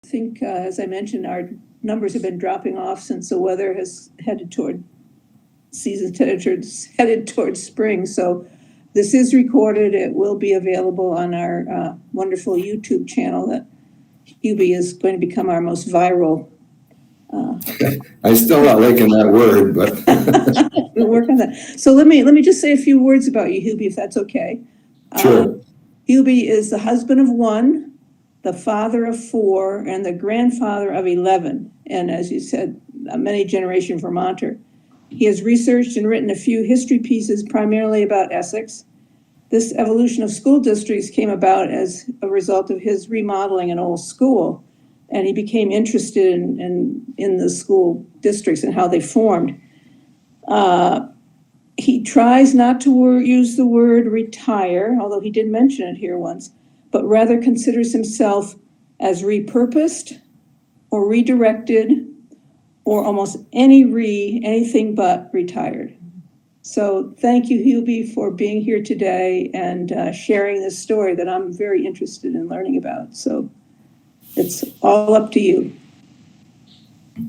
I think, as I mentioned, our numbers have been dropping off since the weather has headed toward headed towards spring. So this is recorded. It will be available on our wonderful YouTube channel that Hubie is going to become our most viral. I'm still not liking that word, but we'll work on that. So let me just say a few words about you, Hubie, if that's okay. Sure. Hubie is the husband of one, the father of four, and the grandfather of 11. And as you said, a many-generation Vermonter. He has researched and written a few history pieces primarily about Essex. This evolution of school districts came about as a result of his remodeling an old school, and he became interested in the school districts and how they formed. He tries not to use the word retire, although he did mention it here once, but rather considers himself as repurposed or redirected or almost anything but retired. So thank you, Hubie, for being here today and sharing this story that I'm very interested in learning about. So it's all up to you.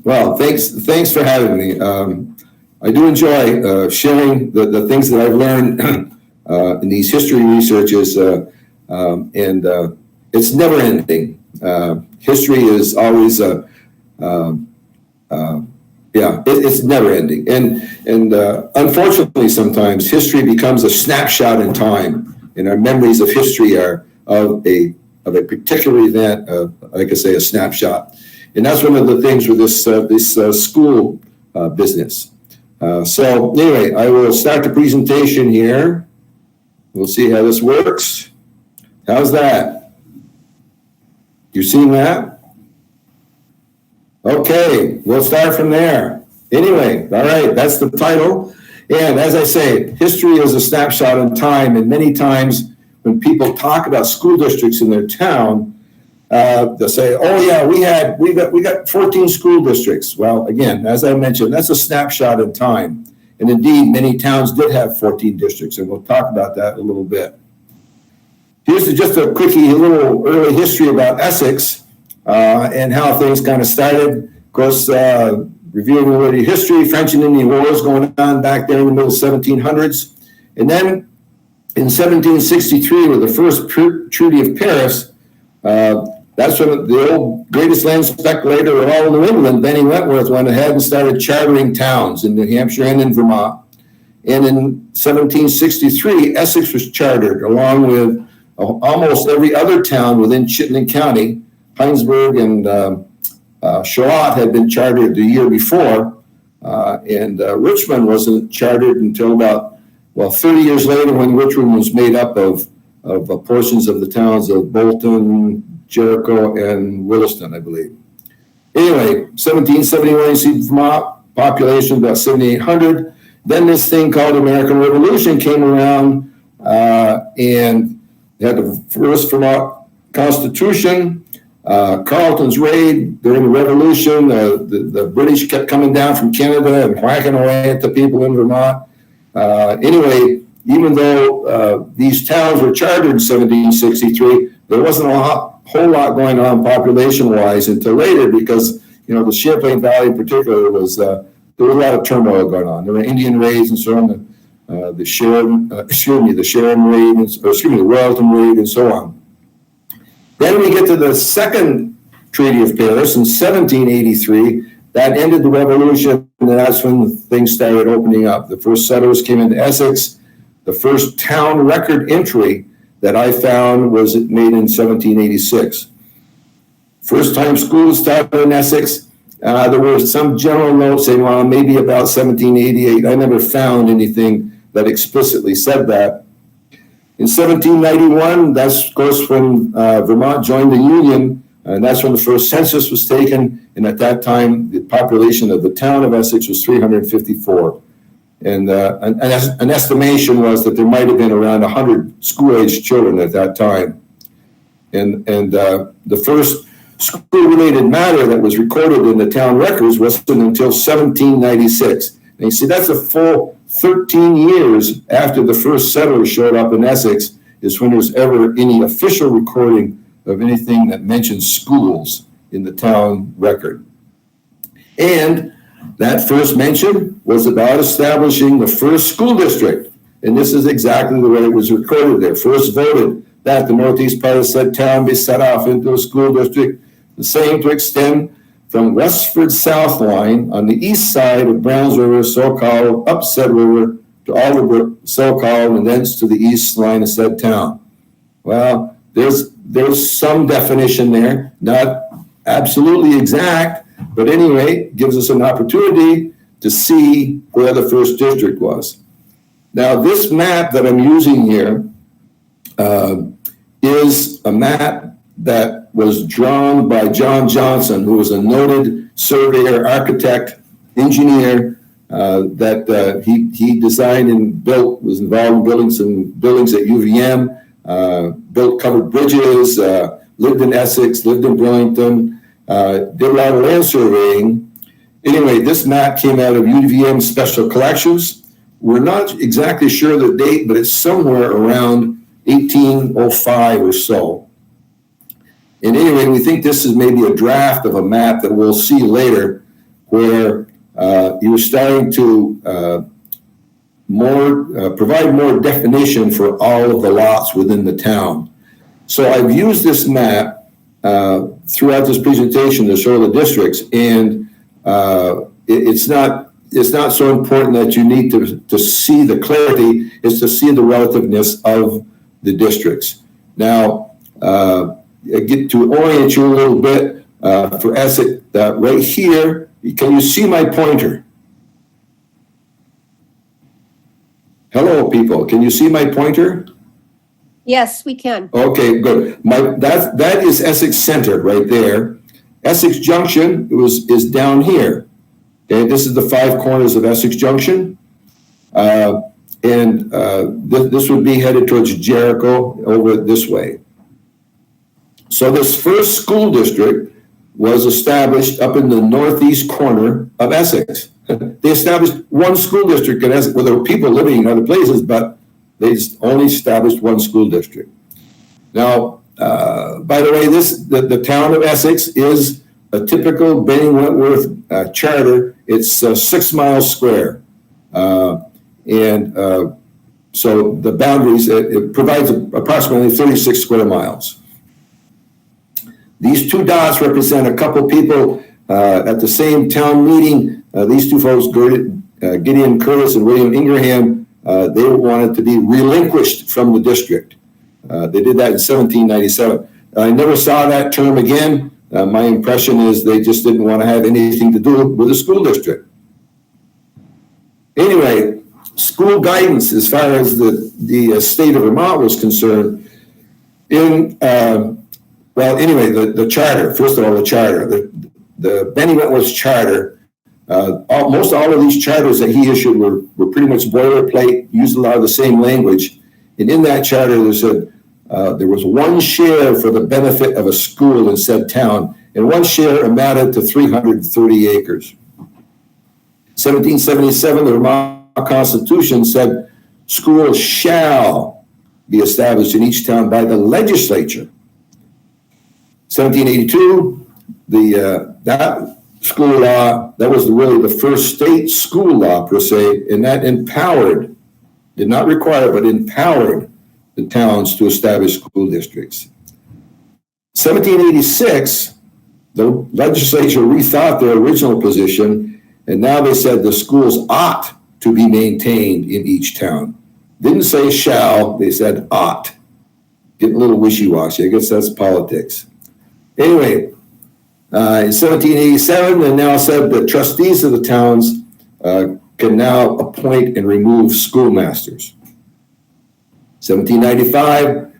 Well, thanks for having me. I do enjoy sharing the things that I've learned in these history researches, and it's never ending. History is always it's never ending, and unfortunately, sometimes history becomes a snapshot in time, and our memories of history are of a particular event, like I say, a snapshot, and that's one of the things with this school business. So anyway, I will start the presentation here. We'll see how this works. How's that? You seeing that? Okay, we'll start from there. Anyway, all right, that's the title. And as I say, history is a snapshot in time, and many times when people talk about school districts in their town, they'll say, "Oh yeah, we got 14 school districts." Well, again, as I mentioned, that's a snapshot in time, and indeed, many towns did have 14 districts, and we'll talk about that a little bit. Here's just a quickie, little early history about Essex and how things kind of started. Of course, reviewing early history, French and Indian Wars going on back there in the middle 1700s, and then in 1763, with the first Treaty of Paris, that's when the old greatest land speculator of all New England, Benny Wentworth, went ahead and started chartering towns in New Hampshire and in Vermont. And in 1763, Essex was chartered along with almost every other town within Chittenden County. Heinsberg and Charlotte had been chartered the year before, and Richmond wasn't chartered until about 30 years later, when Richmond was made up of portions of the towns of Bolton, Jericho, and Williston, I believe. Anyway, 1771, you see Vermont population about 7,800. Then this thing called American Revolution came around, and they had the first Vermont Constitution. Carleton's raid during the Revolution, the British kept coming down from Canada and whacking away at the people in Vermont. Anyway, even though these towns were chartered in 1763, there wasn't a whole lot going on population-wise until later, because the Champlain Valley in particular there was a lot of turmoil going on. There were Indian raids and so on, the Sharon raid, the Royalton raid, and so on. Then we get to the second Treaty of Paris in 1783. That ended the Revolution, and that's when things started opening up. The first settlers came into Essex. The first town record entry that I found was made in 1786. First time schools started in Essex. There were some general notes saying, well, maybe about 1788. I never found anything that explicitly said that. In 1791, that's, of course, when Vermont joined the Union, and that's when the first census was taken. And at that time, the population of the town of Essex was 354. And an estimation was that there might have been around 100 school-aged children at that time. And the first school-related matter that was recorded in the town records wasn't until 1796. And you see, that's a full 13 years after the first settlers showed up in Essex is when there's ever any official recording of anything that mentions schools in the town record. And that first mention was about establishing the first school district. And this is exactly the way it was recorded there. First voted that the northeast part of said town be set off into a school district, the same to extend from Westford South Line on the east side of Browns River, so-called, up said river to Alderbrook, so-called, and thence to the east line of said town. Well, there's some definition there, not absolutely exact, but anyway, gives us an opportunity to see where the first district was. Now, this map that I'm using here is a map that was drawn by John Johnson, who was a noted surveyor, architect, engineer, that he designed and built, was involved in building some buildings at UVM, built covered bridges, lived in Essex, lived in Burlington, did a lot of land surveying. Anyway, this map came out of UVM Special Collections. We're not exactly sure the date, but it's somewhere around 1805 or so. And anyway, we think this is maybe a draft of a map that we'll see later, where he was starting to provide more definition for all of the lots within the town. So I've used this map throughout this presentation to show the districts, and it's not so important that you need to see the clarity, it's to see the relativeness of the districts. Now, I get to orient you a little bit for Essex, right here. Can you see my pointer? Hello, people. Can you see my pointer? Yes, we can. Okay, good. That is Essex Center right there. Essex Junction is down here. Okay, this is the five corners of Essex Junction. This would be headed towards Jericho over this way. So this first school district was established up in the northeast corner of Essex. They established one school district in Essex, well, there were people living in other places, but they only established one school district. Now, by the way, the town of Essex is a typical Benning Wentworth charter. It's 6 miles square. So the boundaries, it provides approximately 36 square miles. These two dots represent a couple people at the same town meeting. These two folks, Gideon Curtis and William Ingraham, they wanted to be relinquished from the district. They did that in 1797. I never saw that term again. My impression is they just didn't want to have anything to do with the school district. Anyway, school guidance as far as the state of Vermont was concerned, the charter, first of all, the charter, the Benning Wentworth charter, most all of these charters that he issued were pretty much boilerplate, used a lot of the same language. And in that charter, they said there was one share for the benefit of a school in said town, and one share amounted to 330 acres. 1777, the Vermont Constitution said schools shall be established in each town by the legislature. 1782, that school law, that was really the first state school law per se, and that empowered, did not require, but empowered the towns to establish school districts. 1786, the legislature rethought their original position, and now they said the schools ought to be maintained in each town. Didn't say shall, they said ought. Getting a little wishy-washy, I guess that's politics. Anyway, in 1787, they now said the trustees of the towns can now appoint and remove schoolmasters. 1795,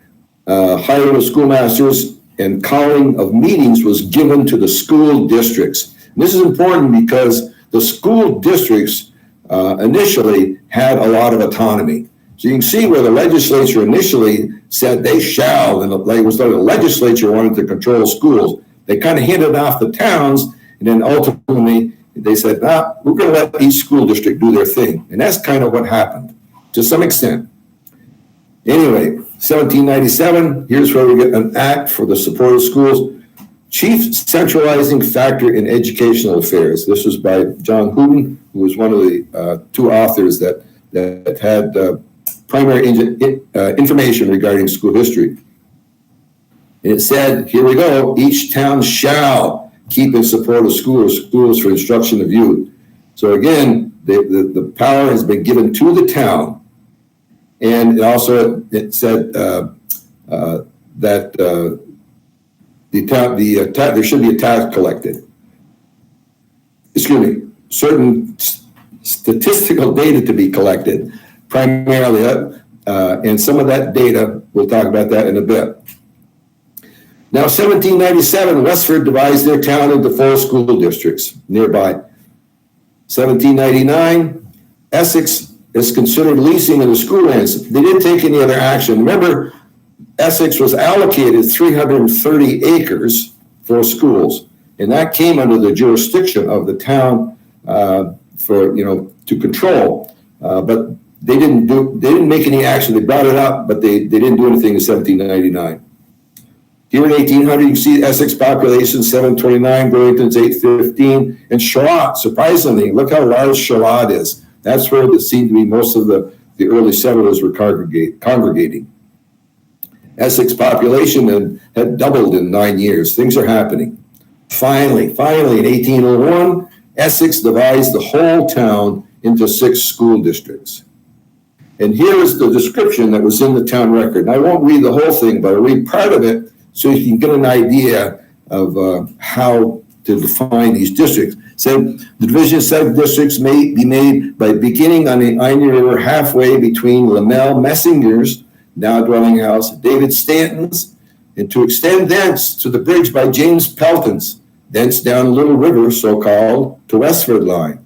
hiring of schoolmasters and calling of meetings was given to the school districts. And this is important because the school districts initially had a lot of autonomy. So you can see where the legislature initially said they shall, and the legislature wanted to control schools. They kind of handed off the towns, and then ultimately they said, we're going to let each school district do their thing. And that's kind of what happened, to some extent. Anyway, 1797, here's where we get an act for the support of schools. chief centralizing factor in educational affairs. This was by John Hooton, who was one of the two authors that had primary information regarding school history. And it said, here we go, each town shall keep in support of schools for instruction of youth. So again, the power has been given to the town. And it said that there should be a tax collected. Certain statistical data to be collected, primarily, and some of that data, we'll talk about that in a bit. Now, 1797, Westford divides their town into 4 school districts nearby. 1799, Essex is considered leasing of the school lands. They didn't take any other action. Remember, Essex was allocated 330 acres for schools, and that came under the jurisdiction of the town to control. But they didn't make any action. They brought it up, but they didn't do anything in 1799. Here in 1800, you can see Essex population 729, Burlington's 815, and Charlotte, surprisingly, look how large Charlotte is. That's where it seemed to be most of the early settlers were congregating. Essex population had doubled in 9 years. Things are happening. Finally, in 1801, Essex divides the whole town into 6 school districts. And here is the description that was in the town record. And I won't read the whole thing, but I'll read part of it so you can get an idea of how to define these districts. Said the division of 7 districts may be made by beginning on the Onion River halfway between Lamel Messinger's, now dwelling house, David Stanton's, and to extend thence to the bridge by James Pelton's, thence down Little River, so-called, to Westford line.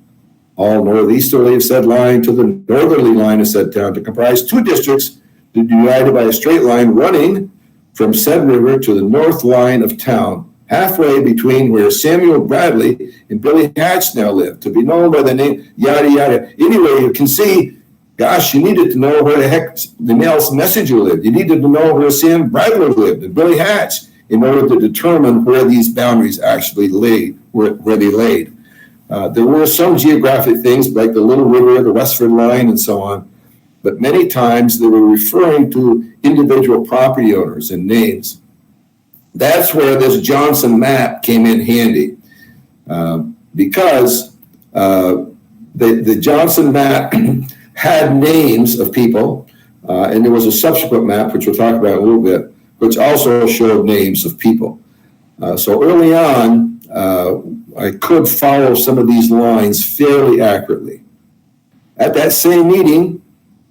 All northeasterly of said line to the northerly line of said town to comprise 2 districts divided by a straight line running from said river to the north line of town, halfway between where Samuel Bradley and Billy Hatch now live, to be known by the name yada yada. Anyway, you can see, gosh, you needed to know where the heck the Nels Messenger lived. You needed to know where Sam Bradley lived and Billy Hatch in order to determine where these boundaries actually laid, where they laid. There were some geographic things like the Little River, the Westford line, and so on, but many times they were referring to individual property owners and names. That's where this Johnson map came in handy, because the Johnson map had names of people, and there was a subsequent map, which we'll talk about in a little bit, which also showed names of people. So early on, I could follow some of these lines fairly accurately. At that same meeting,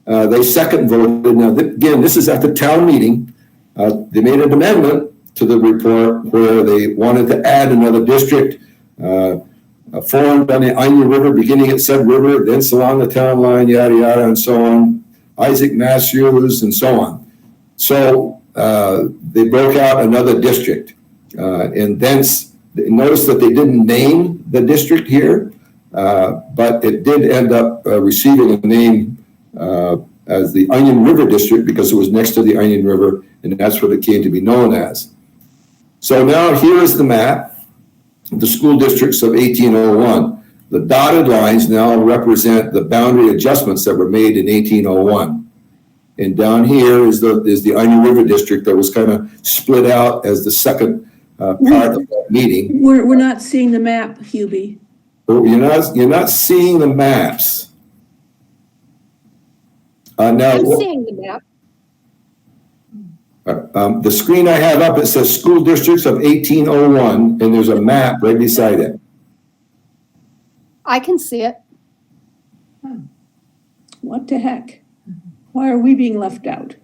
they second voted. Now, again, this is at the town meeting. They made an amendment to the report where they wanted to add another district formed on the Onion River, beginning at said river, thence along the town line, yada, yada, and so on. Isaac Matthews, and so on. So they broke out another district. And thence, notice that they didn't name the district here, but it did end up receiving a name as the Onion River District because it was next to the Onion River, and that's what it came to be known as. So now here is the map, the school districts of 1801. The dotted lines now represent the boundary adjustments that were made in 1801. And down here is the Onion River District that was kind of split out as the second part of that meeting. We're not seeing the map, Hubie. You're not seeing the maps. Now, I'm seeing the map. The screen I have up, it says school districts of 1801, and there's a map right beside it. I can see it. What the heck? Why are we being left out?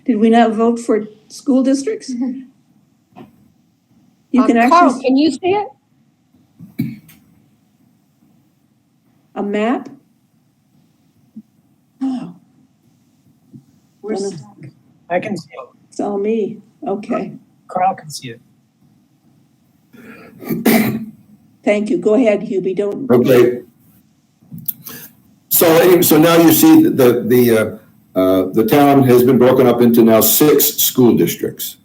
Did we not vote for school districts? You can Carl, actually, can you see it? a map? Oh, We're Well, stuck. I can see it. it's all me. Okay, Carl can see it. thank you. Go ahead, Hubie. Don't. Okay. So now you see the town has been broken up into now 6 school districts.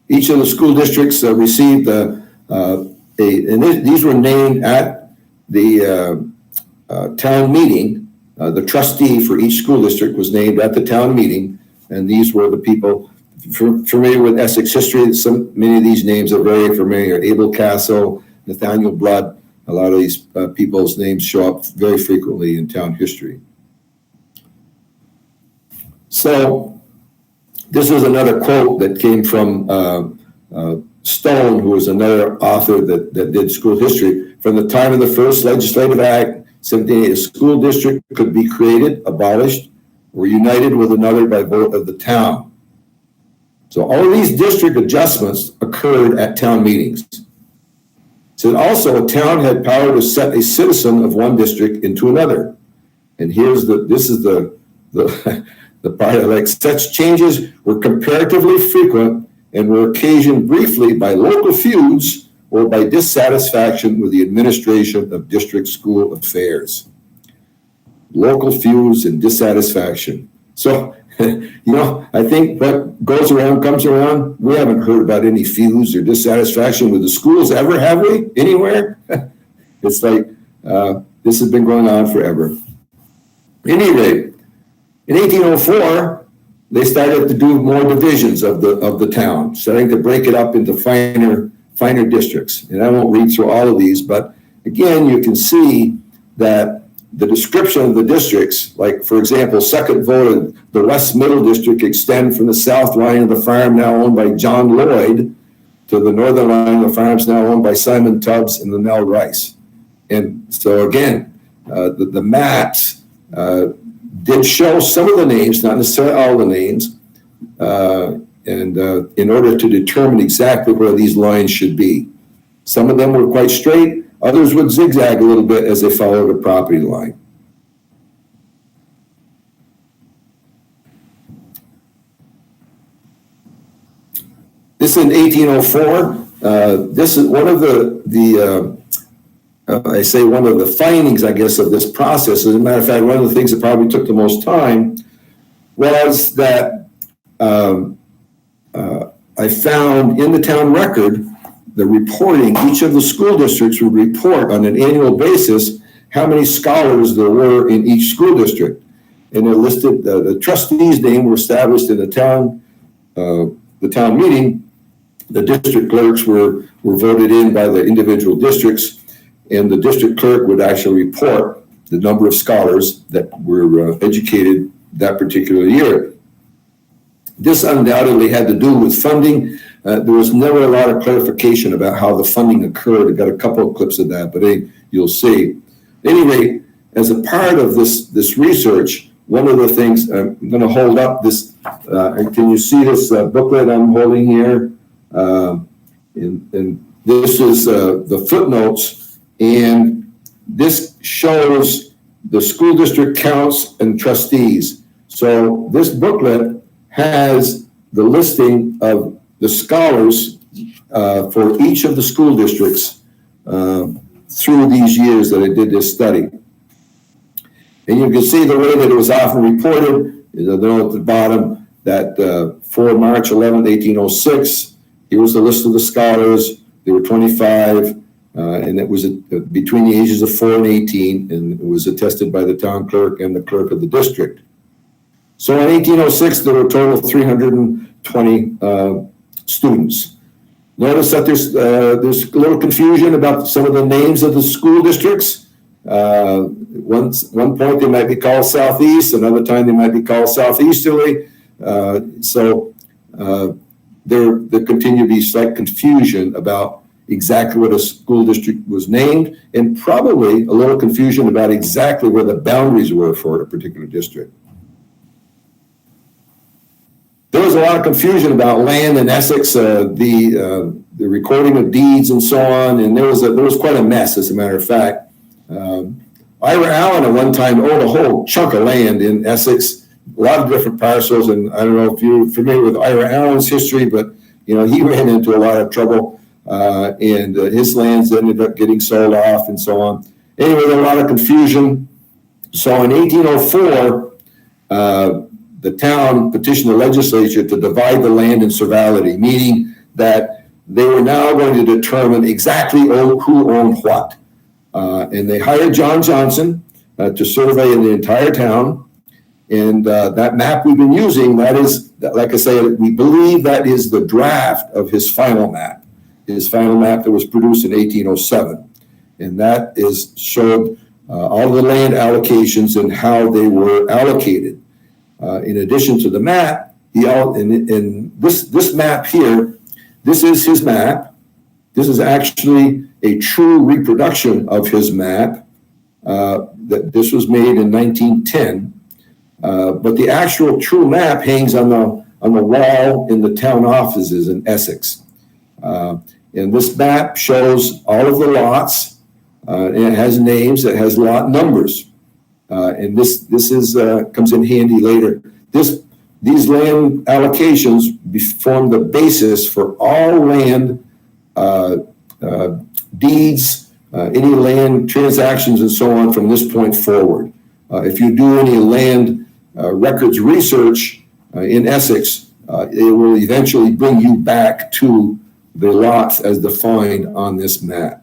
Each of the school districts received these were named at the town meeting. The trustee for each school district was named at the town meeting, and these were the people familiar with Essex history. Many of these names are very familiar. Abel Castle, Nathaniel Blood. A lot of these people's names show up very frequently in town history. So this is another quote that came from Stone, who was another author that did school history. From the time of the first legislative act, 1780, a school district could be created, abolished, or united with another by vote of the town. So all of these district adjustments occurred at town meetings. So also a town had power to set a citizen of one district into another. And this is the part I like. Such changes were comparatively frequent and were occasioned briefly by local feuds or by dissatisfaction with the administration of district school affairs. Local feuds and dissatisfaction. So, I think what goes around comes around. We haven't heard about any feuds or dissatisfaction with the schools ever, have we? Anywhere? It's like this has been going on forever. At any rate, in 1804, they started to do more divisions of the town, starting to break it up into finer districts. And I won't read through all of these, but again, you can see that the description of the districts, like for example, second voted, the West Middle District extend from the south line of the farm now owned by John Lloyd to the northern line of the farms now owned by Simon Tubbs and Linnell Rice. And so again, the maps did show some of the names, not necessarily all the names, and in order to determine exactly where these lines should be. Some of them were quite straight, others would zigzag a little bit as they followed a property line. This in 1804. This is one of one of the findings, I guess, of this process. As a matter of fact, one of the things that probably took the most time was that I found in the town record the reporting. Each of the school districts would report on an annual basis how many scholars there were in each school district. And they're listed, the trustees' name were established in the town meeting. The district clerks were voted in by the individual districts, and the district clerk would actually report the number of scholars that were educated that particular year. This undoubtedly had to do with funding. There was never a lot of clarification about how the funding occurred. I got a couple of clips of that, but you'll see. At any rate, as a part of this research, one of the things, I'm going to hold up this, can you see this booklet I'm holding here? And this is the footnotes, and this shows the school district counts and trustees. So this booklet has the listing of the scholars for each of the school districts through these years that I did this study. And you can see the way that it was often reported is a note at the bottom that for March 11th, 1806, here was the list of the scholars. There were 25, and it was between the ages of 4 and 18, and it was attested by the town clerk and the clerk of the district. So in 1806, there were a total of 320 students. Notice that there's a little confusion about some of the names of the school districts. One point they might be called Southeast, another time they might be called Southeasterly. There continued to be slight confusion about exactly what a school district was named, and probably a little confusion about exactly where the boundaries were for a particular district. There was a lot of confusion about land in Essex, the recording of deeds and so on, and there was quite a mess, as a matter of fact. Ira Allen at one time owned a whole chunk of land in Essex, a lot of different parcels, and I don't know if you're familiar with Ira Allen's history, but he ran into a lot of trouble, and his lands ended up getting sold off and so on. Anyway, there was a lot of confusion. So in 1804, the town petitioned the legislature to divide the land in servality, meaning that they were now going to determine exactly who owned what. And they hired John Johnson to survey in the entire town. And that map we've been using, that is, like I say, we believe that is the draft of his final map that was produced in 1807. And that showed all the land allocations and how they were allocated. In addition to the map, in this map here, this is his map. This is actually a true reproduction of his map. This was made in 1910. But the actual true map hangs on the wall in the town offices in Essex. And this map shows all of the lots, and it has names, it has lot numbers. And this comes in handy later. These land allocations form the basis for all land deeds, any land transactions and so on from this point forward. If you do any land records research in Essex, it will eventually bring you back to the lots as defined on this map.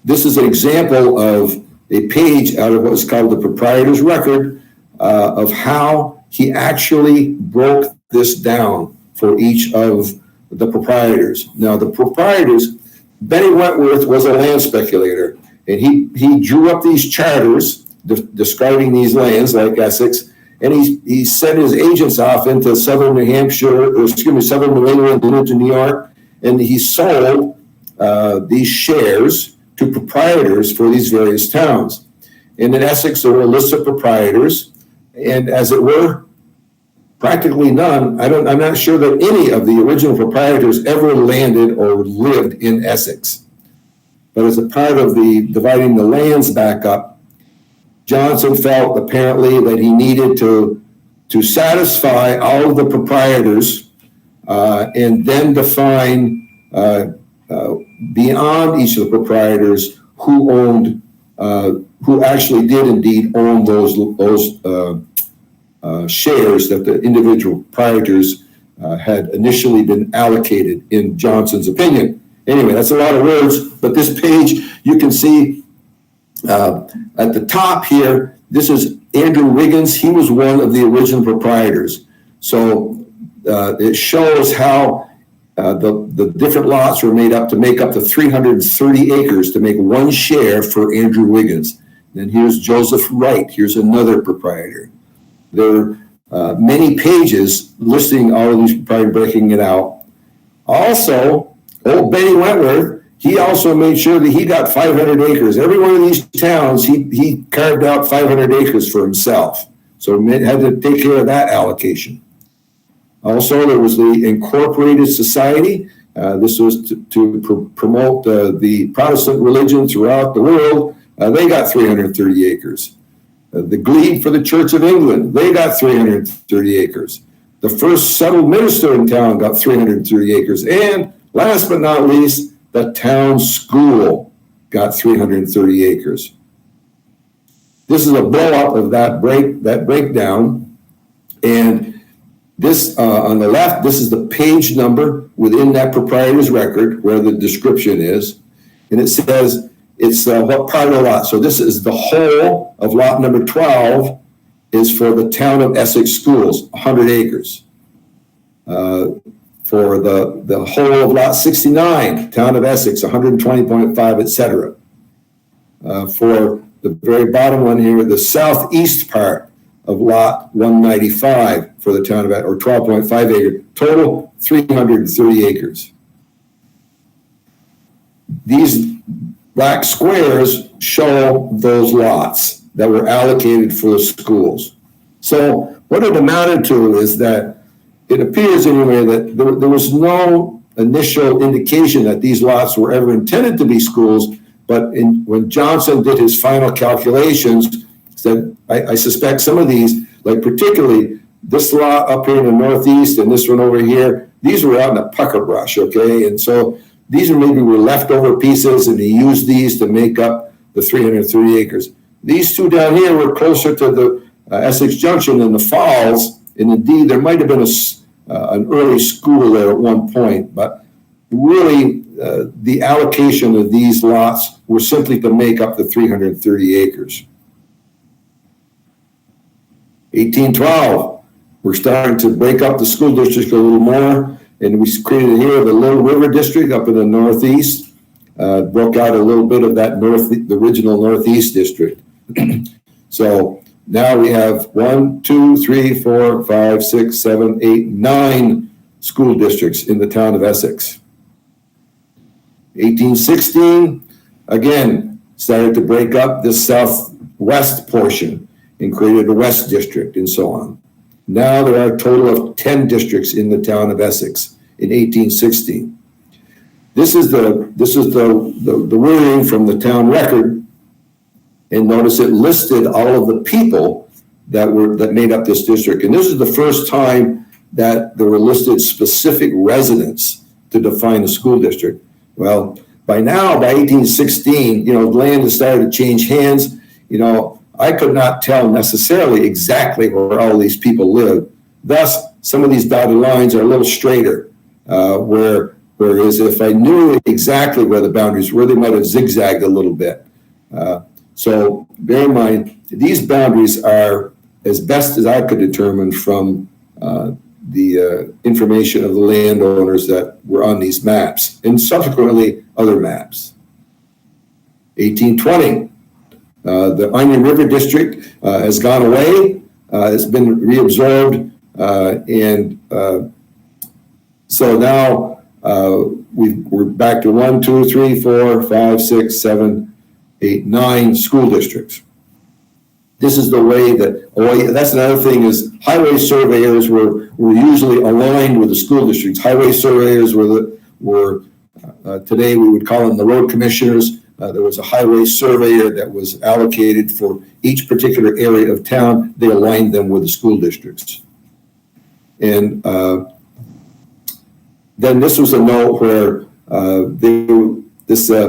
This is an example of a page out of what's called the proprietor's record of how he actually broke this down for each of the proprietors. Now, the proprietors, Benny Wentworth was a land speculator, and he drew up these charters describing these lands like Essex, and he sent his agents off into southern New Hampshire, southern New England, and into New York, and he sold these shares to proprietors for these various towns. And in Essex, there were a list of proprietors, and as it were, practically none. I'm not sure that any of the original proprietors ever landed or lived in Essex. But as a part of the dividing the lands back up, Johnson felt apparently that he needed to satisfy all of the proprietors and then define beyond each of the proprietors who actually did indeed own those shares that the individual proprietors had initially been allocated in Johnson's opinion. Anyway, that's a lot of words, but this page, you can see at the top here, this is Andrew Wiggins. He was one of the original proprietors. So it shows how the different lots were made up to make up the 330 acres to make one share for Andrew Wiggins. Then here's Joseph Wright. Here's another proprietor. There are many pages listing all of these proprietors, breaking it out. Also, old Benny Wentworth, he also made sure that he got 500 acres. Every one of these towns, he carved out 500 acres for himself. So he had to take care of that allocation. Also, there was the Incorporated Society. This was to promote the Protestant religion throughout the world. They got 330 acres. The Glebe for the Church of England, they got 330 acres. The first settled minister in town got 330 acres. And last but not least, the town school got 330 acres. This is a blow-up of that breakdown. And this, on the left, this is the page number within that proprietor's record where the description is. And it says it's what part of the lot. So this is the whole of lot number 12 is for the Town of Essex schools, 100 acres. For the whole of lot 69, Town of Essex, 120.5, etc. For the very bottom one here, the southeast part of lot 195 for the Town of Essex, or 12.5 acres, total 330 acres. These black squares show those lots that were allocated for the schools. So what it amounted to is that it appears anyway that there was no initial indication that these lots were ever intended to be schools, but when Johnson did his final calculations, said, I suspect some of these, like particularly this lot up here in the northeast and this one over here, these were out in the pucker brush, okay? And so these were leftover pieces, and he used these to make up the 330 acres. These two down here were closer to the Essex Junction than the falls, and indeed there might have been an early school there at one point, but really the allocation of these lots were simply to make up the 330 acres. 1812, we're starting to break up the school district a little more, and we created here the Little River District up in the northeast, broke out a little bit of that the original Northeast District. So now we have 1, 2, 3, 4, 5, 6, 7, 8, 9 school districts in the town of Essex. 1816, again, started to break up this southwest portion and created a West District and so on. Now there are a total of 10 districts in the town of Essex in 1816. This is the wording from the town record, and notice it listed all of the people that made up this district. And this is the first time that there were listed specific residents to define the school district. Well, by now, by 1816, land has started to change hands. I could not tell necessarily exactly where all these people lived. Thus, some of these dotted lines are a little straighter, whereas if I knew exactly where the boundaries were, they might have zigzagged a little bit. So bear in mind, these boundaries are as best as I could determine from the information of the landowners that were on these maps, and subsequently other maps. 1820, the Onion River District has gone away, it's been reabsorbed, and so now we're back to 1, 2, 3, 4, 5, 6, 7, 8, 9 school districts. This is the way that, that's another thing, is highway surveyors were usually aligned with the school districts. Highway surveyors were today we would call them the road commissioners. There was a highway surveyor that was allocated for each particular area of town. They aligned them with the school districts. And then this was a note where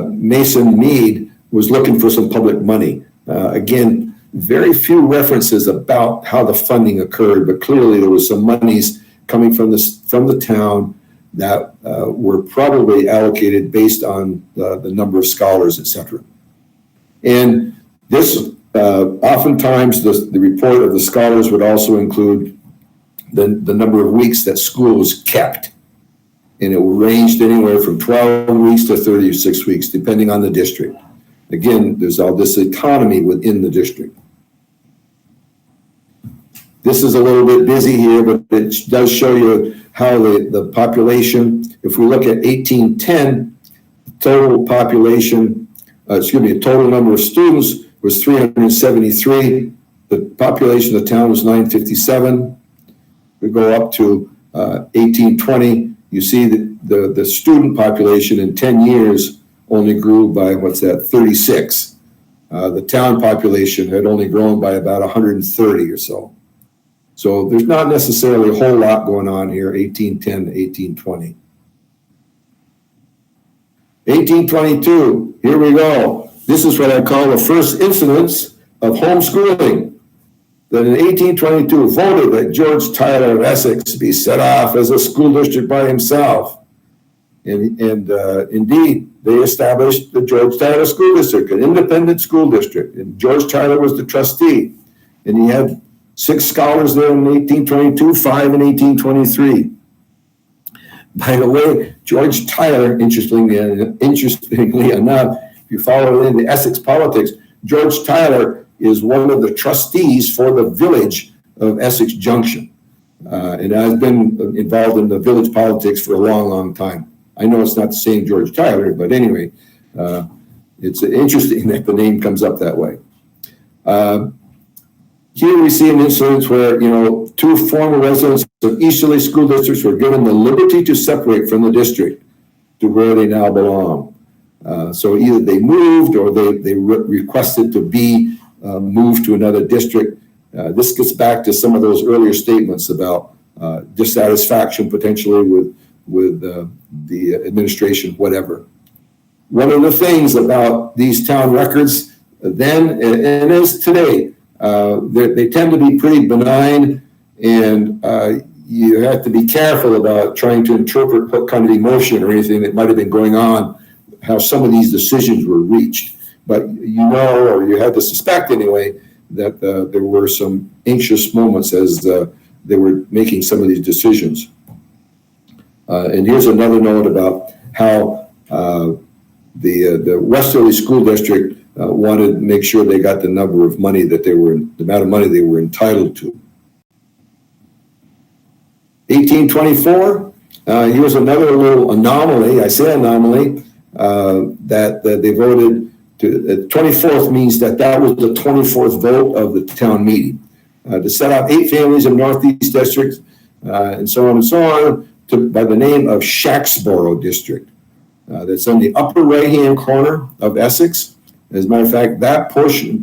Mason Mead was looking for some public money. Again, very few references about how the funding occurred, but clearly there was some monies coming from the town that were probably allocated based on the number of scholars, etc. And this, oftentimes the report of the scholars would also include the number of weeks that school was kept. And it ranged anywhere from 12 weeks to 36 weeks, depending on the district. Again, there's all this autonomy within the district. This is a little bit busy here, but it does show you how the population, if we look at 1810, total population, total number of students was 373. The population of the town was 957. We go up to 1820. You see that the student population in 10 years only grew by, 36. The town population had only grown by about 130 or so. So there's not necessarily a whole lot going on here, 1810 to 1820. 1822, here we go. This is what I call the first incidence of homeschooling. That in 1822 voted that George Tyler of Essex be set off as a school district by himself. And indeed, they established the George Tyler School District, an independent school district. And George Tyler was the trustee. And he had 6 scholars there in 1822, 5 in 1823. By the way, George Tyler, interestingly enough, if you follow into Essex politics, George Tyler is one of the trustees for the village of Essex Junction. And has been involved in the village politics for a long, long time. I know it's not the same George Tyler, but anyway, it's interesting that the name comes up that way. Here we see an instance where, 2 former residents of easterly school districts were given the liberty to separate from the district to where they now belong. So either they moved or they requested to be moved to another district. This gets back to some of those earlier statements about dissatisfaction potentially with the administration, whatever. One of the things about these town records then and as today, they tend to be pretty benign, and you have to be careful about trying to interpret what kind of emotion or anything that might have been going on, how some of these decisions were reached. But you know, or you had to suspect anyway, that there were some anxious moments as they were making some of these decisions. And here's another note about how the Westerly School District wanted to make sure they got the number of money that the amount of money they were entitled to. 1824, here's another little anomaly, I say anomaly, that they voted to, 24th means that was the 24th vote of the town meeting, to set out 8 families in Northeast District, and so on and so on, by the name of Shacksboro District. That's on the upper right-hand corner of Essex. As a matter of fact,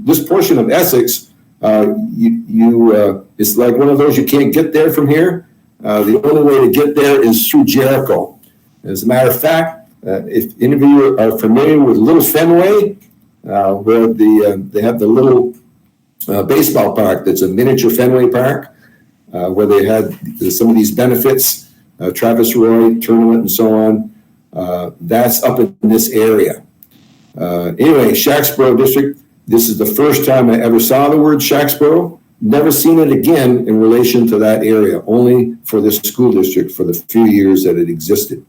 this portion of Essex, it's like one of those you can't get there from here. The only way to get there is through Jericho. As a matter of fact, if any of you are familiar with Little Fenway, where they have the little baseball park that's a miniature Fenway Park, where they had some of these benefits, Travis Roy tournament and so on, that's up in this area. Anyway, Shacksboro District, this is the first time I ever saw the word Shacksboro. Never seen it again in relation to that area, only for this school district for the few years that it existed.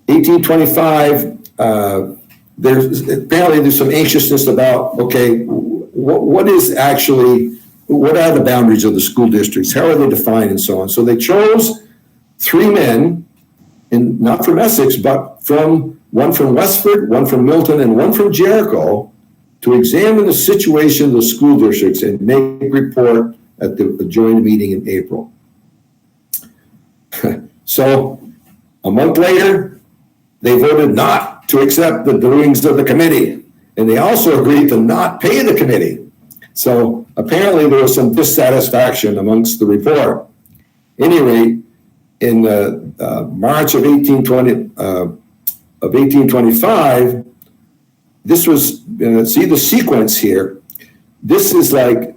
(1825), there's some anxiousness about, okay, what are the boundaries of the school districts? How are they defined and so on? So they chose 3 men, and not from Essex, but one from Westford, one from Milton, and one from Jericho, to examine the situation of the school districts and make a report at the joint meeting in April. So a month later, they voted not to accept the doings of the committee, and they also agreed to not pay the committee. So apparently there was some dissatisfaction amongst the report. Anyway, in March of 1825, this was, see the sequence here. This is like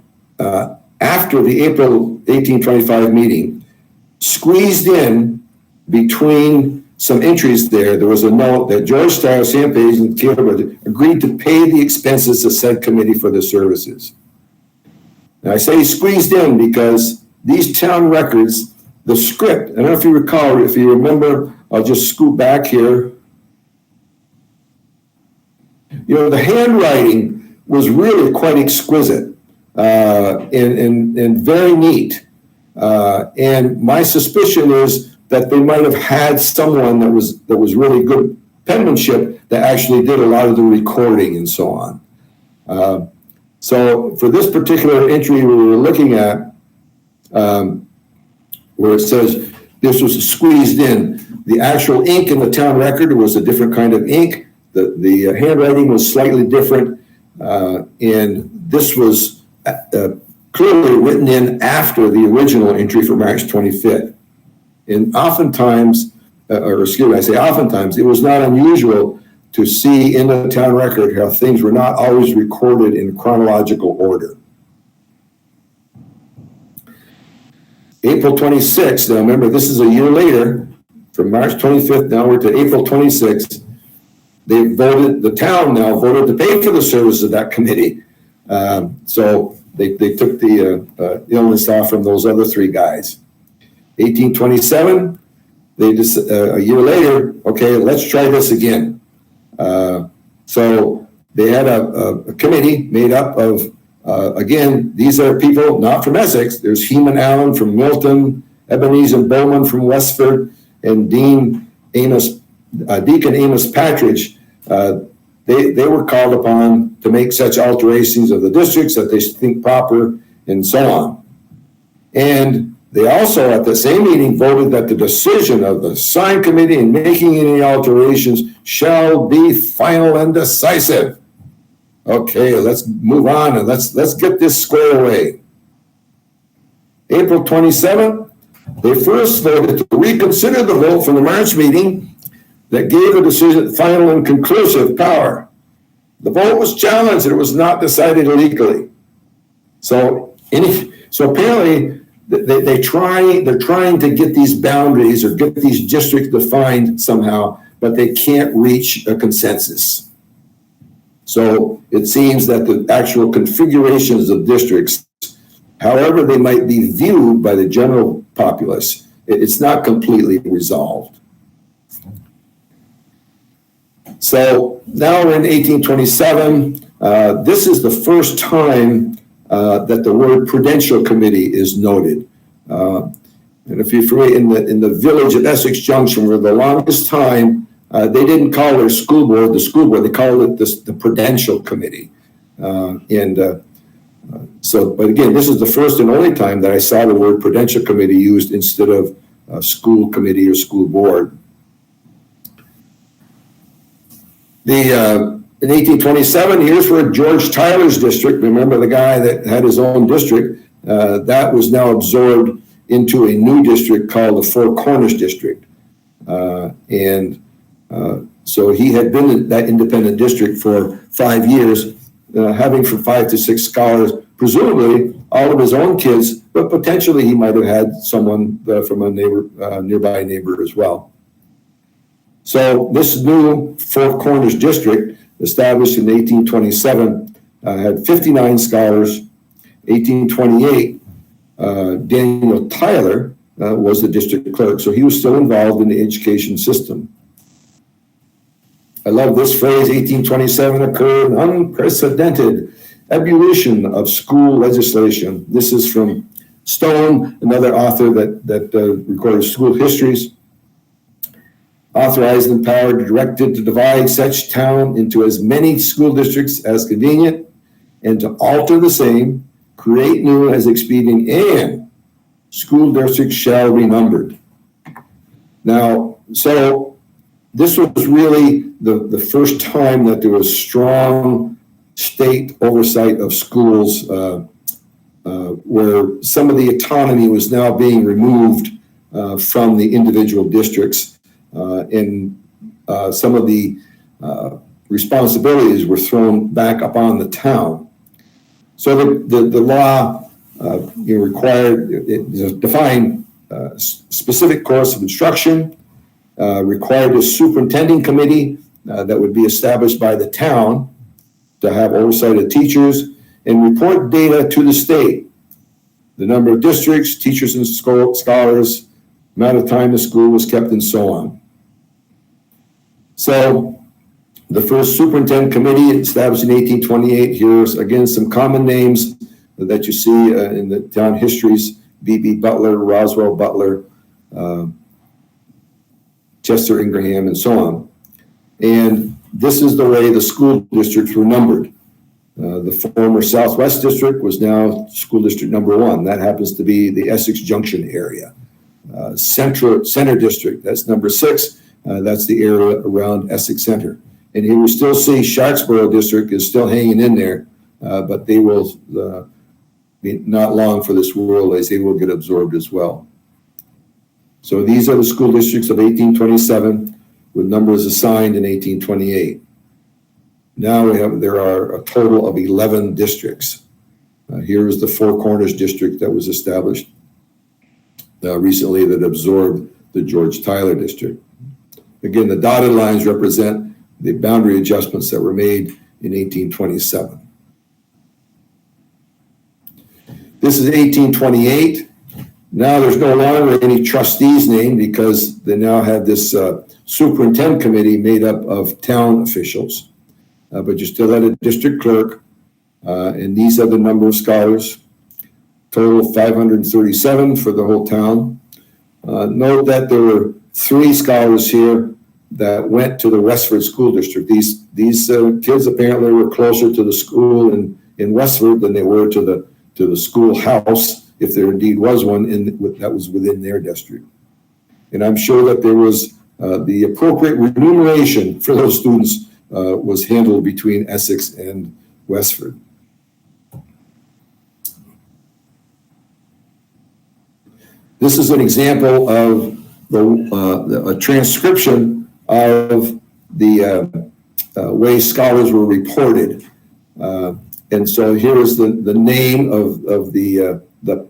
after the April 1825 meeting, squeezed in between some entries there was a note that George Stiles, Sam Page, and Caleb agreed to pay the expenses of said committee for the services. And I say squeezed in because these town records, the script, I don't know if you recall, if you remember, I'll just scoot back here. You know, the handwriting was really quite exquisite and very neat. And my suspicion is that they might have had someone that was really good penmanship that actually did a lot of the recording and so on. So for this particular entry we were looking at, where it says this was squeezed in, the actual ink in the town record was a different kind of ink. The handwriting was slightly different, and this was clearly written in after the original entry for March 25th. And oftentimes, it was not unusual to see in the town record how things were not always recorded in chronological order. April 26th, now remember this is a year later, from March 25th downward to April 26th, the town now voted to pay for the services of that committee. So they took the illness off from those other 3 guys. 1827, they just, a year later, okay, let's try this again. So they had a committee made up of, again, these are people not from Essex. There's Heman Allen from Milton, Ebenezer Bowman from Westford, and Deacon Amos Patridge. They were called upon to make such alterations of the districts that they think proper and so on. And they also, at the same meeting, voted that the decision of the sign committee in making any alterations shall be final and decisive. Okay, let's move on and let's get this squared away. April 27th, they first voted to reconsider the vote from the March meeting that gave the decision final and conclusive power. The vote was challenged and it was not decided illegally. So apparently they're trying to get these boundaries or get these districts defined somehow, but they can't reach a consensus. So it seems that the actual configurations of districts, however they might be viewed by the general populace, it's not completely resolved. So now we're in 1827. This is the first time that the word prudential committee is noted. And if you're familiar, in the village of Essex Junction, for the longest time, they didn't call their school board the school board, they called it the prudential committee. But again, this is the first and only time that I saw the word prudential committee used instead of school committee or school board. In 1827, here's where George Tyler's district, remember the guy that had his own district, that was now absorbed into a new district called the Four Corners District. So he had been in that independent district for 5 years, having from 5 to 6 scholars, presumably all of his own kids, but potentially he might have had someone from a nearby neighbor as well. So this new Four Corners District, established in 1827, had 59 scholars. 1828, Daniel Tyler was the district clerk, so he was still involved in the education system. I love this phrase, 1827 occurred an unprecedented ebullition of school legislation. This is from Stone, another author that recorded school histories. Authorized and empowered, directed to divide such town into as many school districts as convenient, and to alter the same, create new as expedient, and school districts shall be numbered. Now, so this was really the first time that there was strong state oversight of schools, where some of the autonomy was now being removed from the individual districts. And some of the responsibilities were thrown back upon the town. So the law required, it defined specific course of instruction, required a superintending committee that would be established by the town to have oversight of teachers and report data to the state. The number of districts, teachers and scholars, amount of time the school was kept, and so on. So the first superintendent committee established in 1828, here's again some common names that you see in the town histories: B.B. Butler, Roswell Butler, Chester Ingraham, and so on. And this is the way the school districts were numbered. The former Southwest District was now school district number 1. That happens to be the Essex Junction area. Center District, that's number 6. That's the area around Essex Center. And here we still see Sharpsboro District is still hanging in there, but they will be not long for this world as they will get absorbed as well. So these are the school districts of 1827 with numbers assigned in 1828. Now there are a total of 11 districts. Here is the Four Corners District that was established recently that absorbed the George Tyler District. Again, the dotted lines represent the boundary adjustments that were made in 1827. This is 1828. Now there's no longer any trustees named because they now have this superintendent committee made up of town officials. But you still had a district clerk, and these are the number of scholars. Total 537 for the whole town. Note that there were 3 scholars here that went to the Westford School District. These kids apparently were closer to the school in Westford than they were to the schoolhouse, if there indeed was one that was within their district. And I'm sure that there was the appropriate remuneration for those students was handled between Essex and Westford. This is an example of a transcription of the way scholars were reported. And so here is the name of the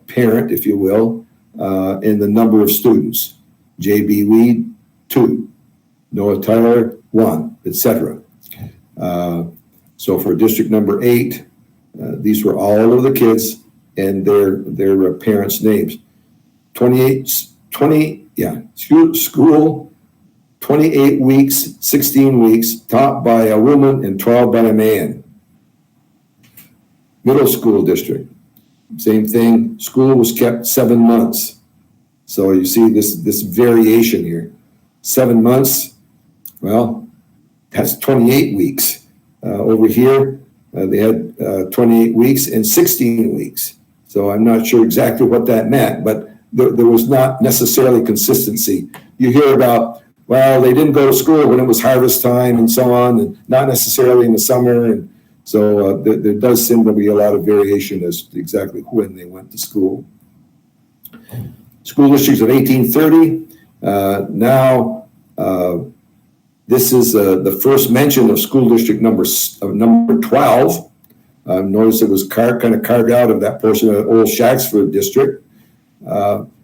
parent, if you will, and the number of students. J.B. Weed, 2. Noah Tyler, 1, etc. So for district number 8, these were all of the kids and their parents' names. School, 28 weeks, 16 weeks, taught by a woman and 12 by a man. Middle school district, same thing. School was kept 7 months. So you see this variation here. 7 months, well, that's 28 weeks. Over here, they had 28 weeks and 16 weeks. So I'm not sure exactly what that meant, but there was not necessarily consistency. You hear about, well, they didn't go to school when it was harvest time and so on, and not necessarily in the summer. And so there does seem to be a lot of variation as to exactly when they went to school. School districts of 1830. This is the first mention of school district number 12. Notice it was kind of carved out of that portion of the old Shacksford district.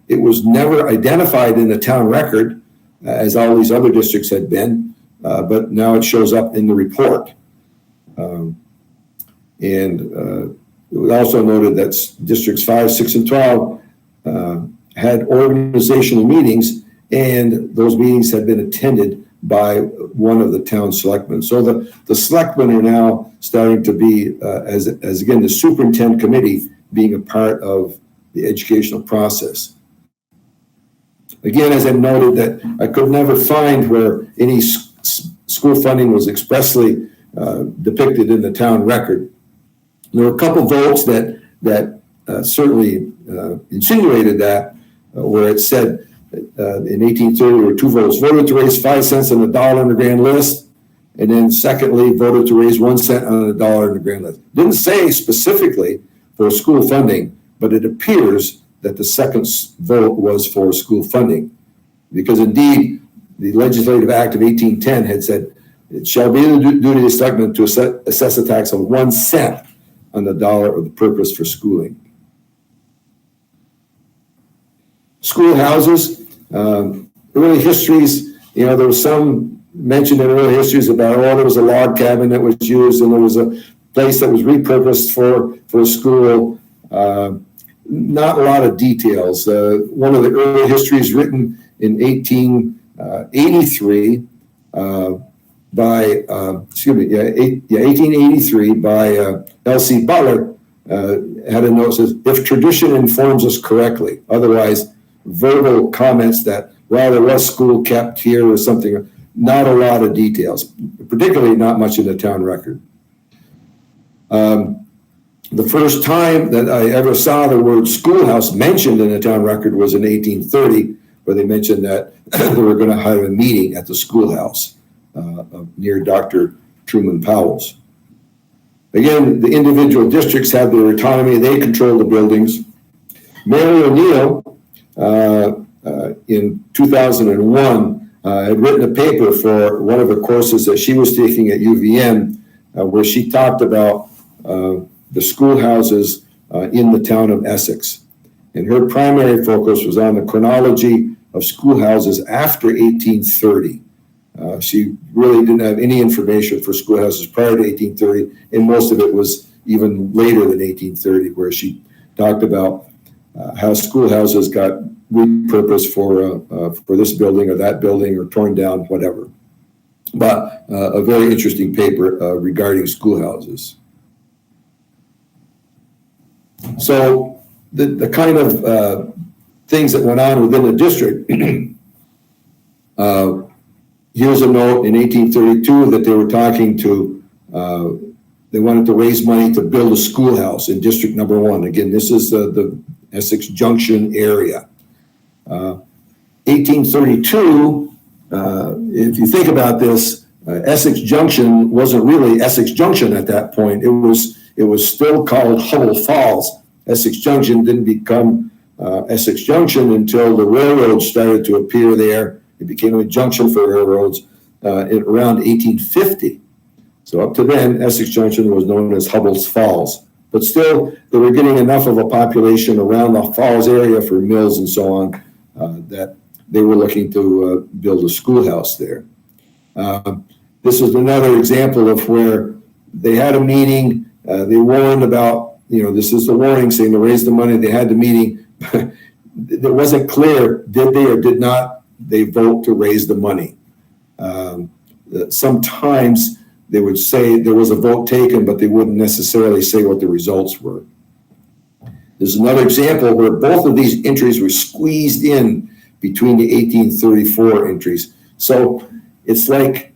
It was never identified in the town record, as all these other districts had been, but now it shows up in the report. We also noted that districts 5, 6, and 12 had organizational meetings, and those meetings had been attended by one of the town selectmen. So the selectmen are now starting to be, as again, the superintendent committee being a part of the educational process. Again, as I noted, that I could never find where any school funding was expressly depicted in the town record. There were a couple votes that certainly insinuated that, where it said in 1830 there were 2 votes, voted to raise 5 cents on the dollar on the grand list, and then secondly voted to raise 1 cent on the dollar on the grand list. Didn't say specifically for school funding, but it appears that the second vote was for school funding, because indeed the Legislative Act of 1810 had said it shall be the duty of the selectmen to assess a tax of 1 cent on the dollar of the purpose for schooling. Schoolhouses, early histories, there was some mention in early histories about, there was a log cabin that was used and there was a place that was repurposed for a school. Not a lot of details. One of the early histories written in 1883 1883 by L.C. Butler had a note that says, if tradition informs us correctly, otherwise verbal comments that, well, there was school kept here or something, not a lot of details, particularly not much in the town record. The first time that I ever saw the word schoolhouse mentioned in the town record was in 1830, where they mentioned that they were going to have a meeting at the schoolhouse near Dr. Truman Powell's. Again, the individual districts had their autonomy. They controlled the buildings. Mary O'Neill, in 2001, had written a paper for one of the courses that she was taking at UVM, where she talked about the schoolhouses in the town of Essex. And her primary focus was on the chronology of schoolhouses after 1830. She really didn't have any information for schoolhouses prior to 1830, and most of it was even later than 1830, where she talked about how schoolhouses got repurposed for this building or that building or torn down, whatever. But a very interesting paper regarding schoolhouses. So the kind of things that went on within the district, here's a note in 1832 that they were talking to, they wanted to raise money to build a schoolhouse in district number 1. Again, this is the Essex Junction area. 1832, if you think about this, Essex Junction wasn't really Essex Junction at that point. It was still called Hubbell Falls. Essex Junction didn't become Essex Junction until the railroads started to appear there. It became a junction for railroads in around 1850. So up to then, Essex Junction was known as Hubbell's Falls. But still, they were getting enough of a population around the Falls area for mills and so on that they were looking to build a schoolhouse there. This is another example of where they had a meeting. They warned about, this is the warning saying to raise the money. They had the meeting. It wasn't clear, did they or did not they vote to raise the money? Sometimes they would say there was a vote taken, but they wouldn't necessarily say what the results were. There's another example where both of these entries were squeezed in between the 1834 entries. So it's like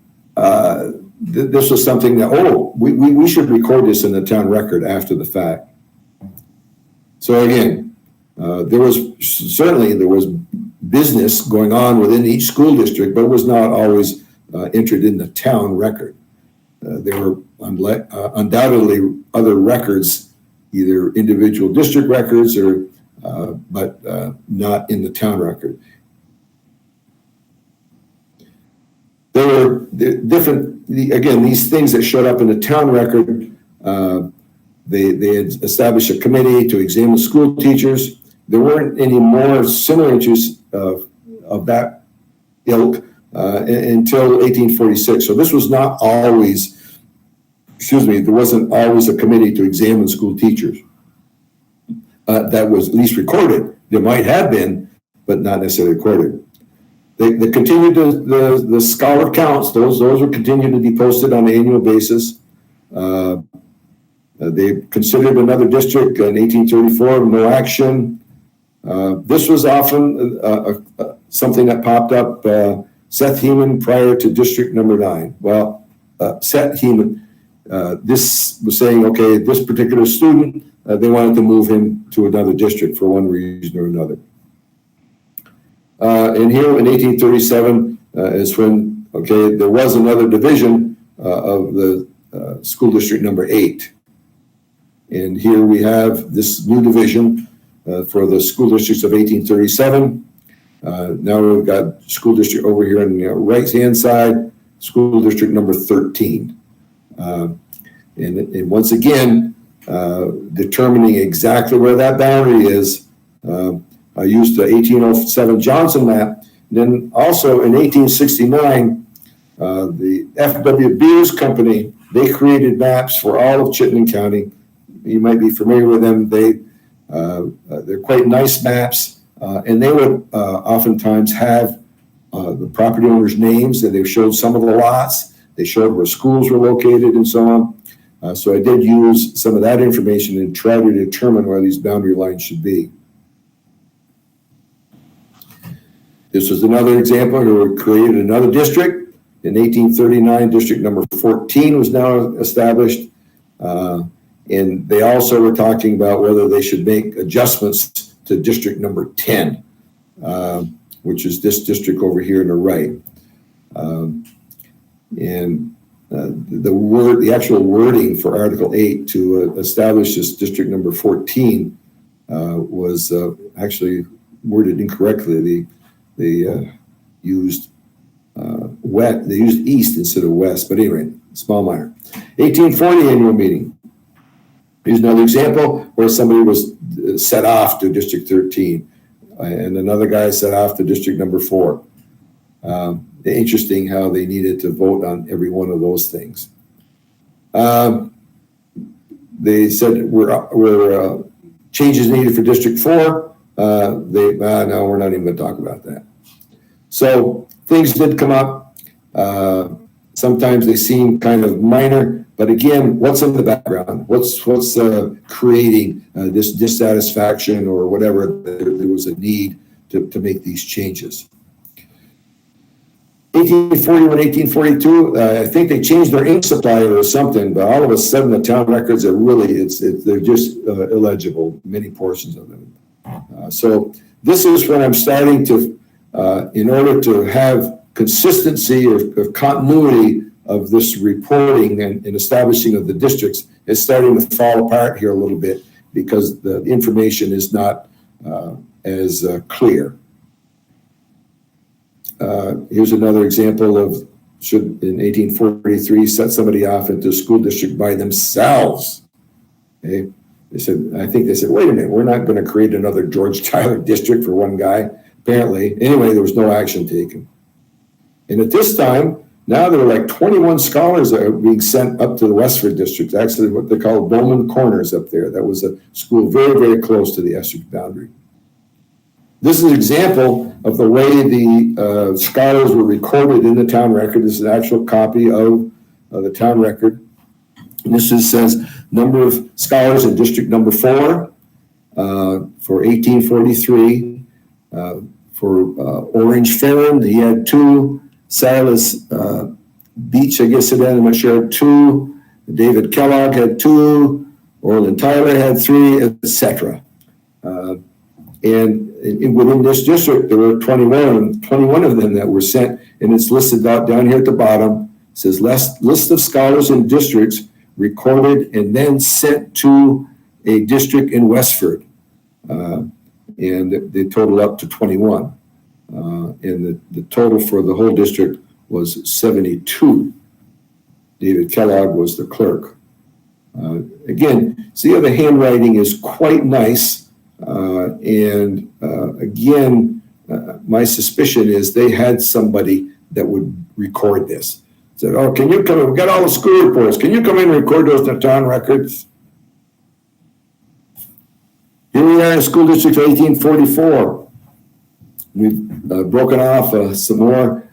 this was something that, we should record this in the town record after the fact. So again, there was business going on within each school district, but it was not always entered in the town record. There were undoubtedly other records, either individual district records or, but not in the town record. There were different, again, these things that showed up in the town record. They had established a committee to examine school teachers. There weren't any more similar entries of that ilk until 1846. So this was not always, there wasn't always a committee to examine school teachers. That was at least recorded. There might have been, but not necessarily recorded. They continued the scholar counts. Those were continued to be posted on an annual basis. They considered another district in 1834, no action. This was often something that popped up, Seth Heman prior to district number 9. Well, Seth Heman, this was saying, okay, this particular student, they wanted to move him to another district for one reason or another. And here in 1837 is when, there was another division of the school district number 8. And here we have this new division for the school districts of 1837. Now we've got school district over here on the right-hand side, school district number 13. And once again, determining exactly where that boundary is, I used the 1807 Johnson map. And then also in 1869, the F.W. Beers Company, they created maps for all of Chittenden County. You might be familiar with them. They're quite nice maps, and they would oftentimes have the property owners' names, and they showed some of the lots. They showed where schools were located and so on. So I did use some of that information and try to determine where these boundary lines should be. This was another example where we created another district. In 1839, district number 14 was now established. And they also were talking about whether they should make adjustments to district number 10, which is this district over here on the right. The actual wording for Article 8 to establish this district number 14 was actually worded incorrectly. They used west. They used east instead of west. But anyway, small minor. 1840 annual meeting. Here's another example where somebody was set off to District 13 and another guy set off to District number 4. Interesting how they needed to vote on every one of those things. They said we're changes needed for District 4. No, we're not even going to talk about that. So things did come up. Sometimes they seem kind of minor. But again, what's in the background? What's creating this dissatisfaction or whatever? There was a need to make these changes. 1841, 1842, I think they changed their ink supplier or something, but all of a sudden the town records are really, they're just illegible, many portions of them. So this is when I'm starting to, in order to have consistency of continuity of this reporting and establishing of the districts, is starting to fall apart here a little bit because the information is not as clear. Here's another example of should, in 1843, set somebody off into a school district by themselves. Okay? They said, wait a minute, we're not going to create another George Tyler district for one guy. Apparently, anyway, there was no action taken. And at this time, now there were like 21 scholars that are being sent up to the Westford district, actually what they call Bowman Corners up there. That was a school very, very close to the Essex boundary. This is an example of the way the scholars were recorded in the town record. This is an actual copy of the town record. And this says number of scholars in district number 4 for 1843. For Orange Farron, he had 2. Silas Beach, I guess it had, I'm not sure, had 2. David Kellogg had 2. Orland Tyler had 3, etc. And within this district, there were 21 of them that were sent, and it's listed out down here at the bottom. It says list of scholars in districts recorded and then sent to a district in Westford. And they total up to 21. And the total for the whole district was 72. David Kellogg was the clerk. Again, see how the handwriting is quite nice. Again, my suspicion is they had somebody that would record this. Said, oh, can you come in? We got all the school reports. Can you come in and record those in the town records? Here we are in school district 1844. We've broken off some more.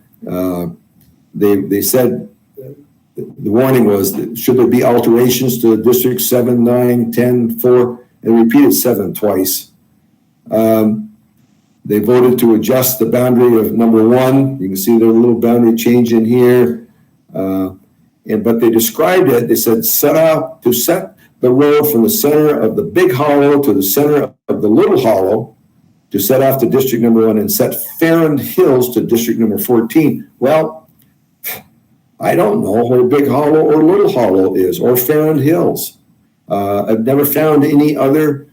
They said the warning was that should there be alterations to district 7, 9, 10, 4, and repeated 7 twice. They voted to adjust the boundary of number 1. You can see the little boundary change in here. But they described it, they said set the road from the center of the big hollow to the center of the little hollow to set off to district number 1 and set Farron Hills to district number 14. Well, I don't know where Big Hollow or Little Hollow is, or Farron Hills. I've never found any other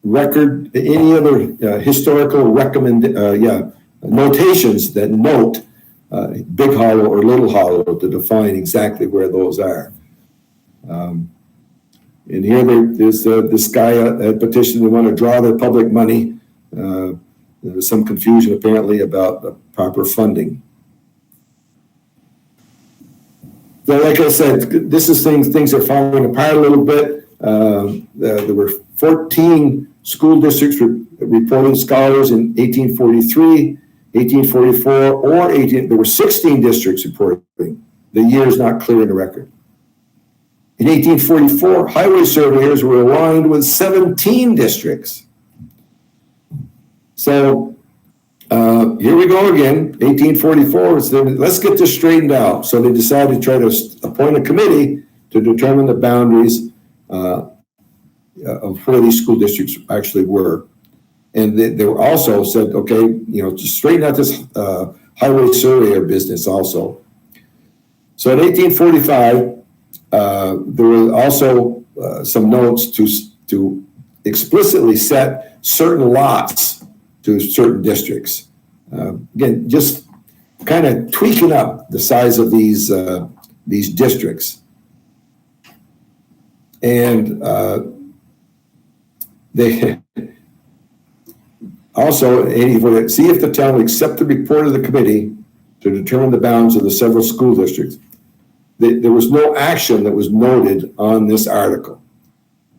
record, any other historical notations that note Big Hollow or Little Hollow to define exactly where those are. And here there's this guy had petitioned, they want to draw their public money. There was some confusion apparently about the proper funding. So like I said, this is things are falling apart a little bit. There were 14 school districts reporting scholars in 1843, 1844, or there were 16 districts reporting. The year is not clear in the record. In 1844, highway surveyors were aligned with 17 districts. So here we go again, 1844, so let's get this straightened out. So they decided to try to appoint a committee to determine the boundaries of where these school districts actually were. And they were also said, okay, to straighten out this highway surveyor business also. So in 1845, there were also some notes to explicitly set certain lots to certain districts. Again, just kind of tweaking up the size of these districts. And they also, see if the town will accept the report of the committee to determine the bounds of the several school districts. There was no action that was noted on this article.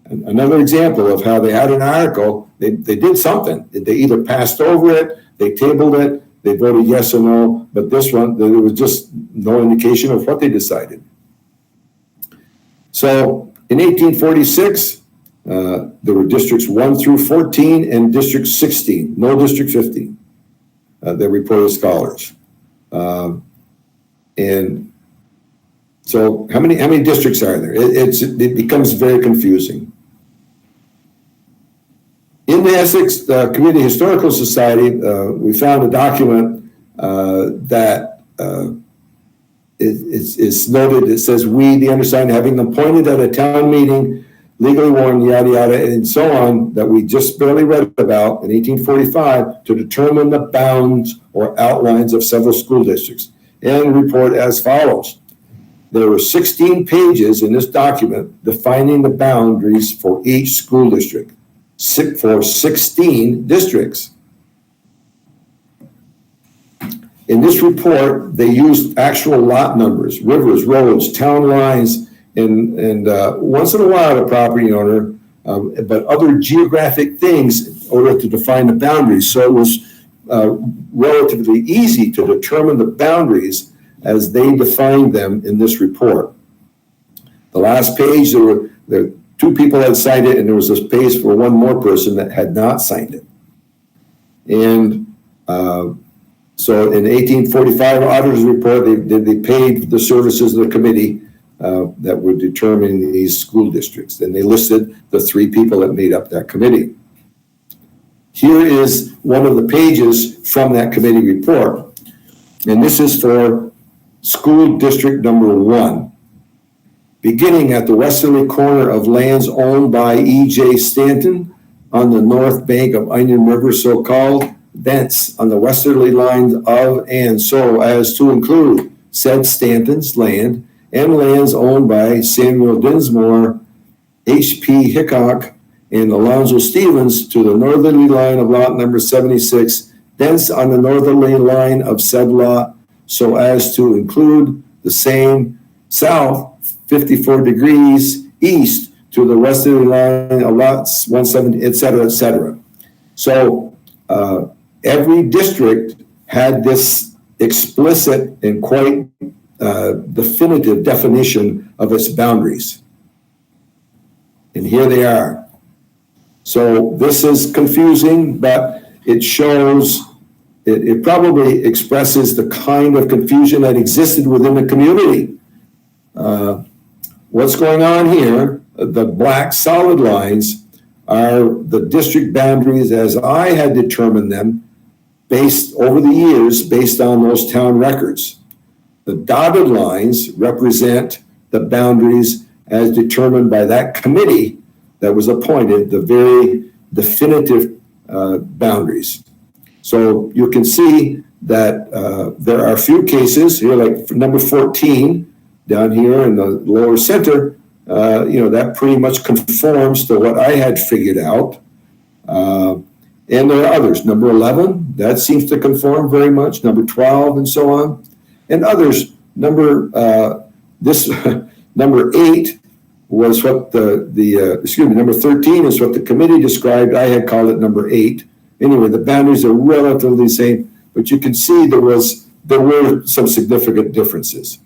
And another example of how they had an article, they did something. They either passed over it, they tabled it, they voted yes or no, but this one, there was just no indication of what they decided. So in 1846, there were districts 1 through 14 and district 16, no district 15, that reported scholars. And so how many districts are there? It becomes very confusing. In the Essex Community Historical Society, we found a document that it's noted. It says, we, the undersigned, having appointed at a town meeting legally warned, yada, yada, and so on, that we just barely read about in 1845 to determine the bounds or outlines of several school districts, and report as follows. There were 16 pages in this document defining the boundaries for each school district, for 16 districts. In this report, they used actual lot numbers, rivers, roads, town lines, and once in a while, the property owner, but other geographic things in order to define the boundaries. So it was relatively easy to determine the boundaries as they defined them in this report. The last page, there were two people had signed it, and there was this page for one more person that had not signed it. And so in 1845 auditor's report, they paid the services of the committee that were determining these school districts. And they listed the three people that made up that committee. Here is one of the pages from that committee report. And this is for school district number 1. Beginning at the westerly corner of lands owned by E.J. Stanton on the north bank of Onion River, so called, thence on the westerly lines of and so as to include said Stanton's land and lands owned by Samuel Dinsmore, H.P. Hickok, and Alonzo Stevens to the northerly line of lot number 76, thence on the northerly line of said lot, so as to include the same south 54 degrees east to the westerly line of lots 170, et cetera, et cetera. So every district had this explicit and quite definitive definition of its boundaries. And here they are. So this is confusing, but it shows, it probably expresses the kind of confusion that existed within the community. What's going on here, the black solid lines are the district boundaries as I had determined them based over the years, based on those town records. The dotted lines represent the boundaries as determined by that committee that was appointed, the very definitive boundaries. So you can see that there are a few cases here, like number 14 down here in the lower center, that pretty much conforms to what I had figured out. And there are others. Number 11, that seems to conform very much. Number 12 and so on. And others, number 8 was what number 13 is what the committee described. I had called it number 8. Anyway, the boundaries are relatively the same, but you can see there were some significant differences.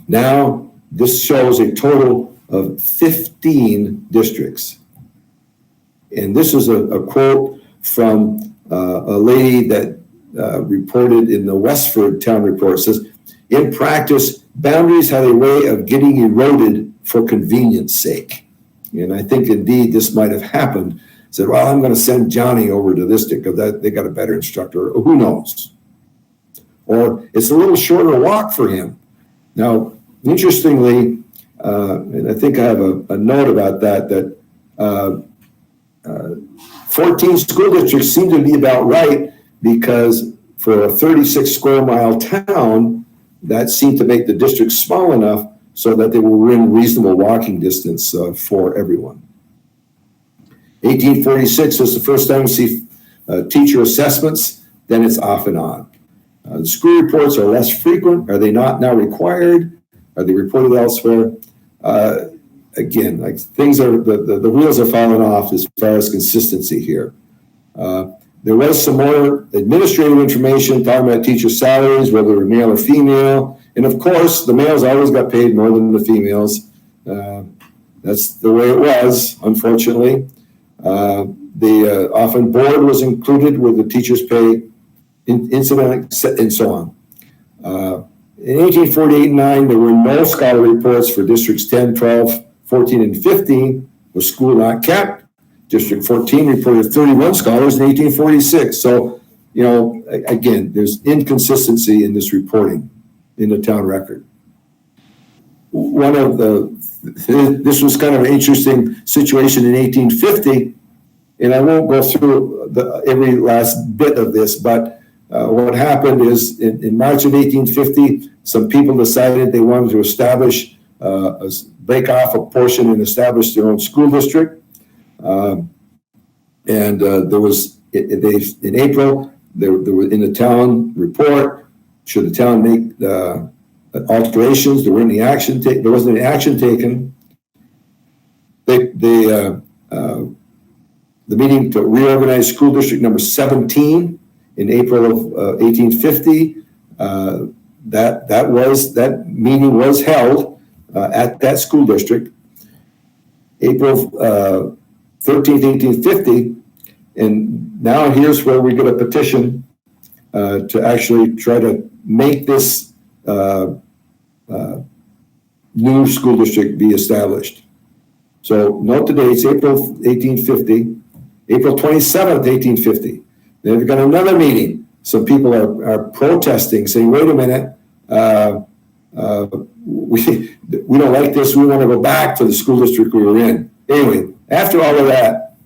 Now, this shows a total of 15 districts. And this is a quote from a lady that reported in the Westford Town Report. It says, in practice, boundaries had a way of getting eroded for convenience sake. And I think indeed this might have happened. Said, well, I'm going to send Johnny over to this because they got a better instructor. Who knows? Or it's a little shorter walk for him. Now, interestingly, and I think I have a note about that 14 school districts seem to be about right, because for a 36 square mile town, that seemed to make the district small enough so that they were within reasonable walking distance for everyone. 1846 is the first time we see teacher assessments, then it's off and on. The school reports are less frequent. Are they not now required? Are they reported elsewhere? Again, like things are, the wheels are falling off as far as consistency here. There was some more administrative information talking about teacher salaries, whether they're male or female. And of course, the males always got paid more than the females. That's the way it was, unfortunately. The often board was included with the teacher's pay, incident, and so on. In 1848-9, there were no scholar reports for districts 10, 12, 14, and 15, with school not kept. District 14 reported 31 scholars in 1846. So, again, there's inconsistency in this reporting in the town record. one of this was kind of an interesting situation in 1850, and I won't go through every last bit of this, but what happened is in March of 1850, some people decided they wanted to establish, break off a portion and establish their own school district. There was, in April, there were in the town report, should the town make alterations, there wasn't any action taken. The meeting to reorganize school district number 17 in April of 1850, that meeting was held at that school district, April 13th, 1850, and now here's where we get a petition to actually try to make this new school district be established. So note the dates, April 1850, April 27th, 1850. Then we've got another meeting. Some people are protesting, saying, wait a minute, we don't like this, we want to go back to the school district we were in. Anyway, after all of that,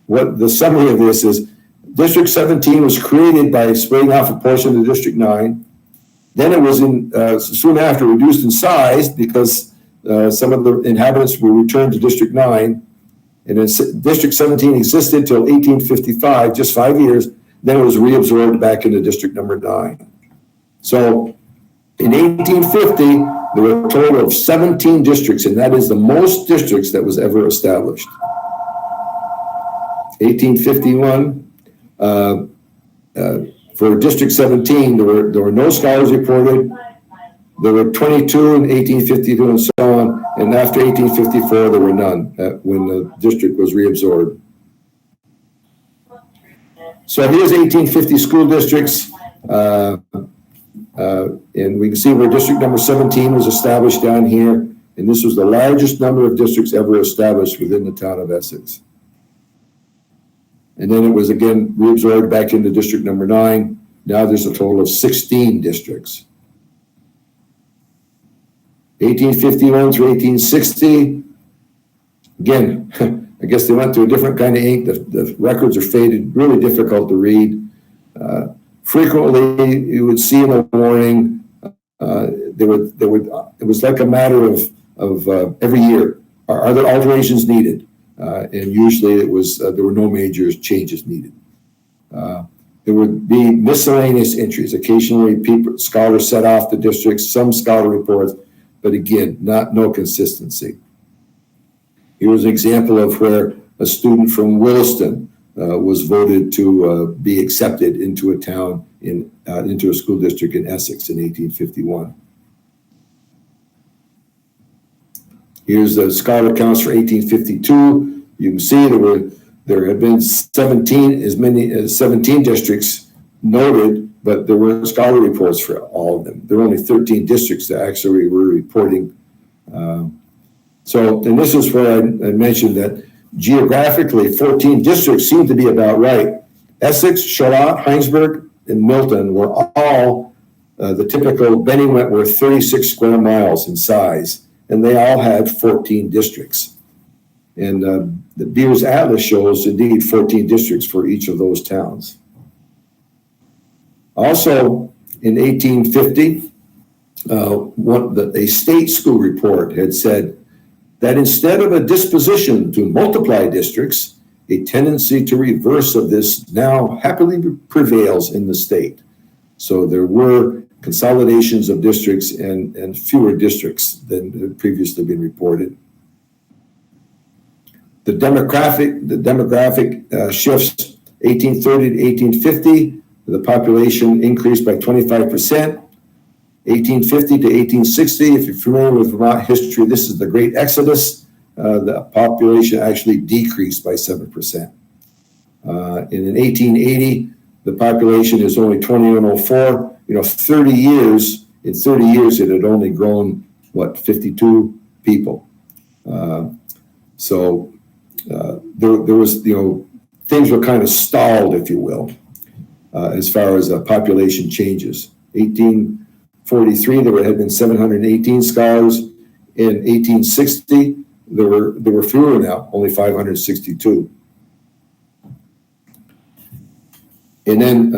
what the summary of this is, District 17 was created by splitting off a portion of District 9. Then it was soon after reduced in size because some of the inhabitants were returned to District 9. And then District 17 existed till 1855, just 5 years. Then it was reabsorbed back into District number 9. So in 1850, there were a total of 17 districts, and that is the most districts that was ever established. 1851, for District 17, there were no scholars reported. There were 22 in 1852 and so on. And after 1854, there were none when the district was reabsorbed. So here's 1850 school districts. And we can see where district number 17 was established down here. And this was the largest number of districts ever established within the town of Essex. And then it was again reabsorbed back into district number 9. Now there's a total of 16 districts. 1851 through 1860, again, I guess they went to a different kind of ink. The records are faded, really difficult to read. Frequently, you would see in the morning, it was like a matter of every year. Are there alterations needed? And usually it was, there were no major changes needed. There would be miscellaneous entries. Occasionally, scholars set off the districts, some scholar reports, but again, no consistency. Here was an example of where a student from Williston was voted to be accepted into a town, into a school district in Essex in 1851. Here's the scholar counts for 1852. You can see there had been 17 districts noted, but there were scholar reports for all of them. There were only 13 districts that actually were reporting. And this is where I mentioned that geographically, 14 districts seem to be about right. Essex, Charlotte, Heinsberg, and Milton were all the typical Benny Wentworth 36 square miles in size, and they all had 14 districts. And the Beers Atlas shows indeed 14 districts for each of those towns. Also, in 1850, a state school report had said that instead of a disposition to multiply districts, a tendency to reverse of this now happily prevails in the state. So there were consolidations of districts and fewer districts than had previously been reported. The demographic shifts, 1830 to 1850, the population increased by 25%. 1850 to 1860, if you're familiar with Vermont history, this is the Great Exodus. The population actually decreased by 7%. And in 1880, the population is only 2104. In 30 years, it had only grown, 52 people. There was, things were kind of stalled, if you will, as far as population changes. 1843, there had been 718 scholars. In 1860, there were fewer now, only 562. And then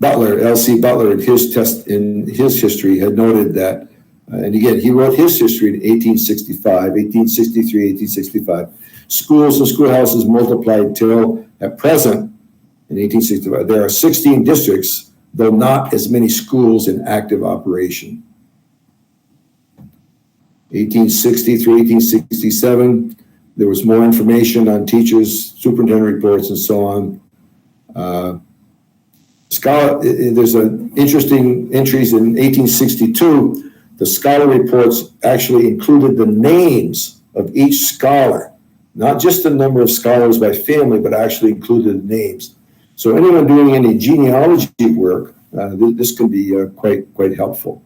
Butler, L.C. Butler, in his history, had noted that, and again, he wrote his history in 1865, 1863, 1865. Schools and schoolhouses multiplied till, at present, in 1865, there are 16 districts, though not as many schools in active operation. 1860 through 1867, there was more information on teachers, superintendent reports, and so on. There's an interesting entries in 1862. The scholar reports actually included the names of each scholar, not just the number of scholars by family, but actually included the names. So anyone doing any genealogy work, this can be quite helpful.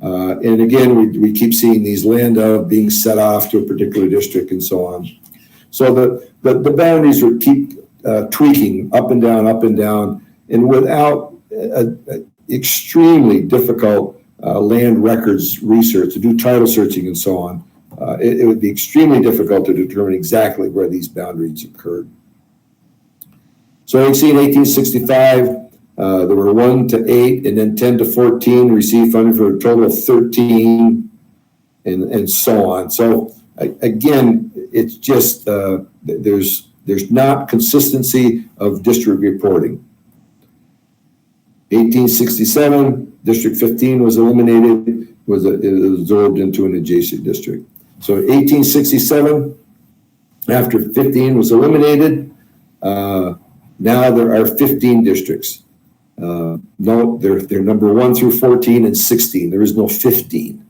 And again, we keep seeing these land of being set off to a particular district and so on. So the boundaries would keep tweaking up and down, and without extremely difficult land records research, to do title searching and so on, it would be extremely difficult to determine exactly where these boundaries occurred. So you see in 1865, there were 1 to 8 and then 10 to 14 received funding for a total of 13 and so on. So again, it's just, there's not consistency of district reporting. 1867, District 15 was eliminated, was absorbed into an adjacent district. So 1867, after 15 was eliminated, now there are 15 districts. No, they're number 1 through 14 and 16. There is no 15.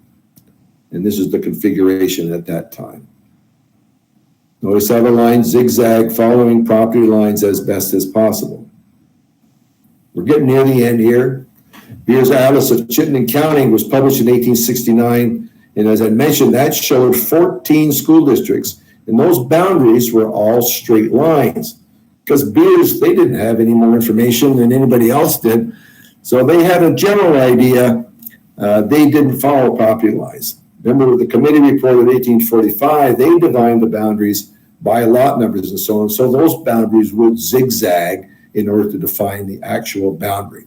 And this is the configuration at that time. Notice how the lines zigzag following property lines as best as possible. We're getting near the end here. Beers Atlas of Chittenden County was published in 1869. And as I mentioned, that showed 14 school districts. And those boundaries were all straight lines. Because Beers, they didn't have any more information than anybody else did. So they had a general idea. They didn't follow property lines. Remember the committee report of 1845, they defined the boundaries by lot numbers and so on. So those boundaries would zigzag in order to define the actual boundary.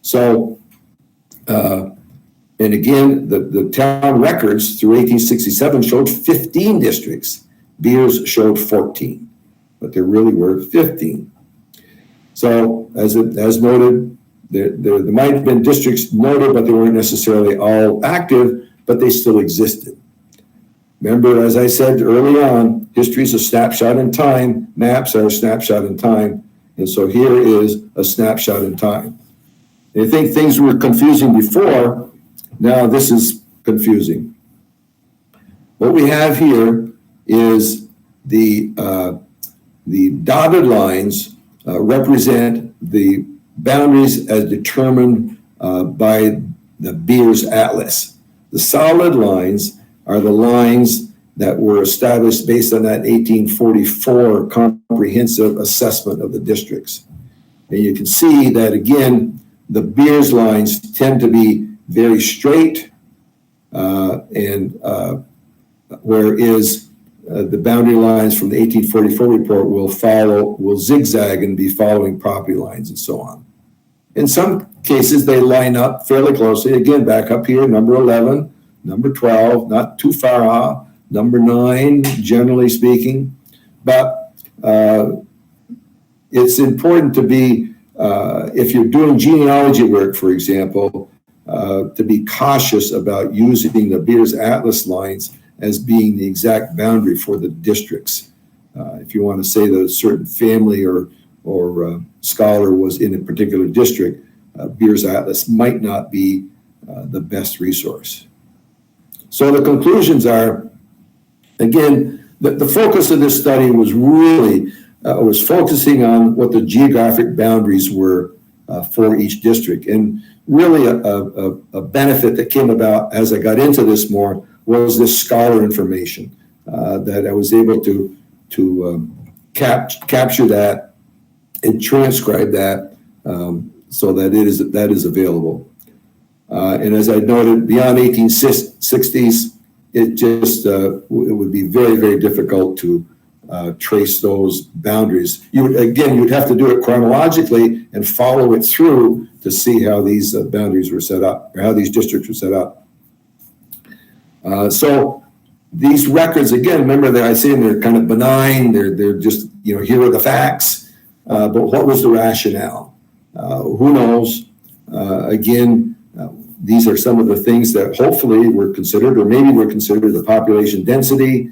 So, and again, the town records through 1867 showed 15 districts. Beers showed 14. But there really were 15. So as noted, there might have been districts noted, but they weren't necessarily all active, but they still existed. Remember, as I said early on, history is a snapshot in time, maps are a snapshot in time, and so here is a snapshot in time. I think things were confusing before, now this is confusing. What we have here is the dotted lines represent the boundaries as determined by the Beers Atlas. The solid lines are the lines that were established based on that 1844 comprehensive assessment of the districts. And you can see that, again, the Beers lines tend to be very straight, whereas the boundary lines from the 1844 report will zigzag and be following property lines and so on. In some cases, they line up fairly closely. Again, back up here, number 11, number 12, not too far off, number 9, generally speaking. But it's important to be, if you're doing genealogy work, for example, to be cautious about using the Beers Atlas lines as being the exact boundary for the districts. If you want to say that a certain family or scholar was in a particular district, Beers Atlas might not be the best resource. So the conclusions are, again, the focus of this study was really, was focusing on what the geographic boundaries were for each district. And really a benefit that came about as I got into this more was this scholar information that I was able to capture that and transcribe that so that that is available. And as I noted, beyond 1860s, it just it would be very, very difficult to trace those boundaries. You'd have to do it chronologically and follow it through to see how these boundaries were set up, or how these districts were set up. So these records, again, remember that I say they're kind of benign. They're just, here are the facts. But what was the rationale? Who knows? Again, these are some of the things that hopefully were considered, or maybe were considered: the population density.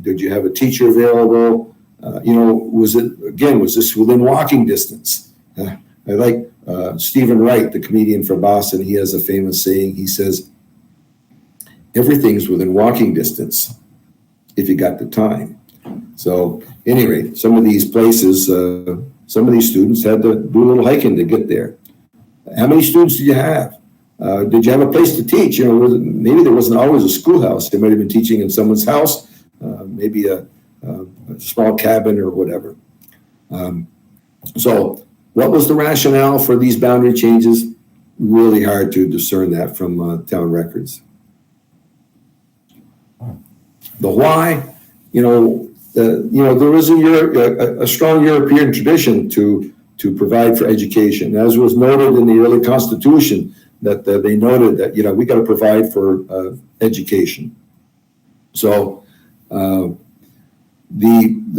Did you have a teacher available? Was this within walking distance? I like Stephen Wright, the comedian from Boston. He has a famous saying. He says, everything's within walking distance if you got the time. So anyway, some of these places, some of these students had to do a little hiking to get there. How many students did you have? Did you have a place to teach? Maybe there wasn't always a schoolhouse. They might have been teaching in someone's house, maybe a small cabin or whatever. So what was the rationale for these boundary changes? Really hard to discern that from town records. The why, there was a strong European tradition to provide for education, as was noted in the early Constitution, that they noted that we got to provide for education. So the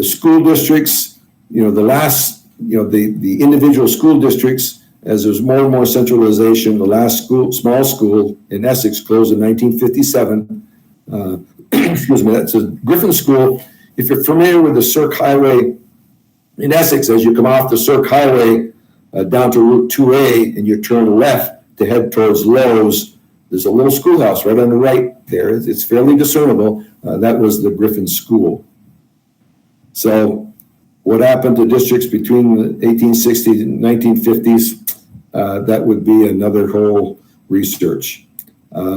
school districts, the individual school districts, as there's more and more centralization, the last small school in Essex closed in 1957. Excuse me, that's a Griffin School. If you're familiar with the Cirque Highway in Essex, as you come off the Cirque Highway down to Route 2A and you turn left to head towards Lowe's, there's a little schoolhouse right on the right there. It's fairly discernible. That was the Griffin School. So what happened to districts between the 1860s and 1950s? That would be another whole research.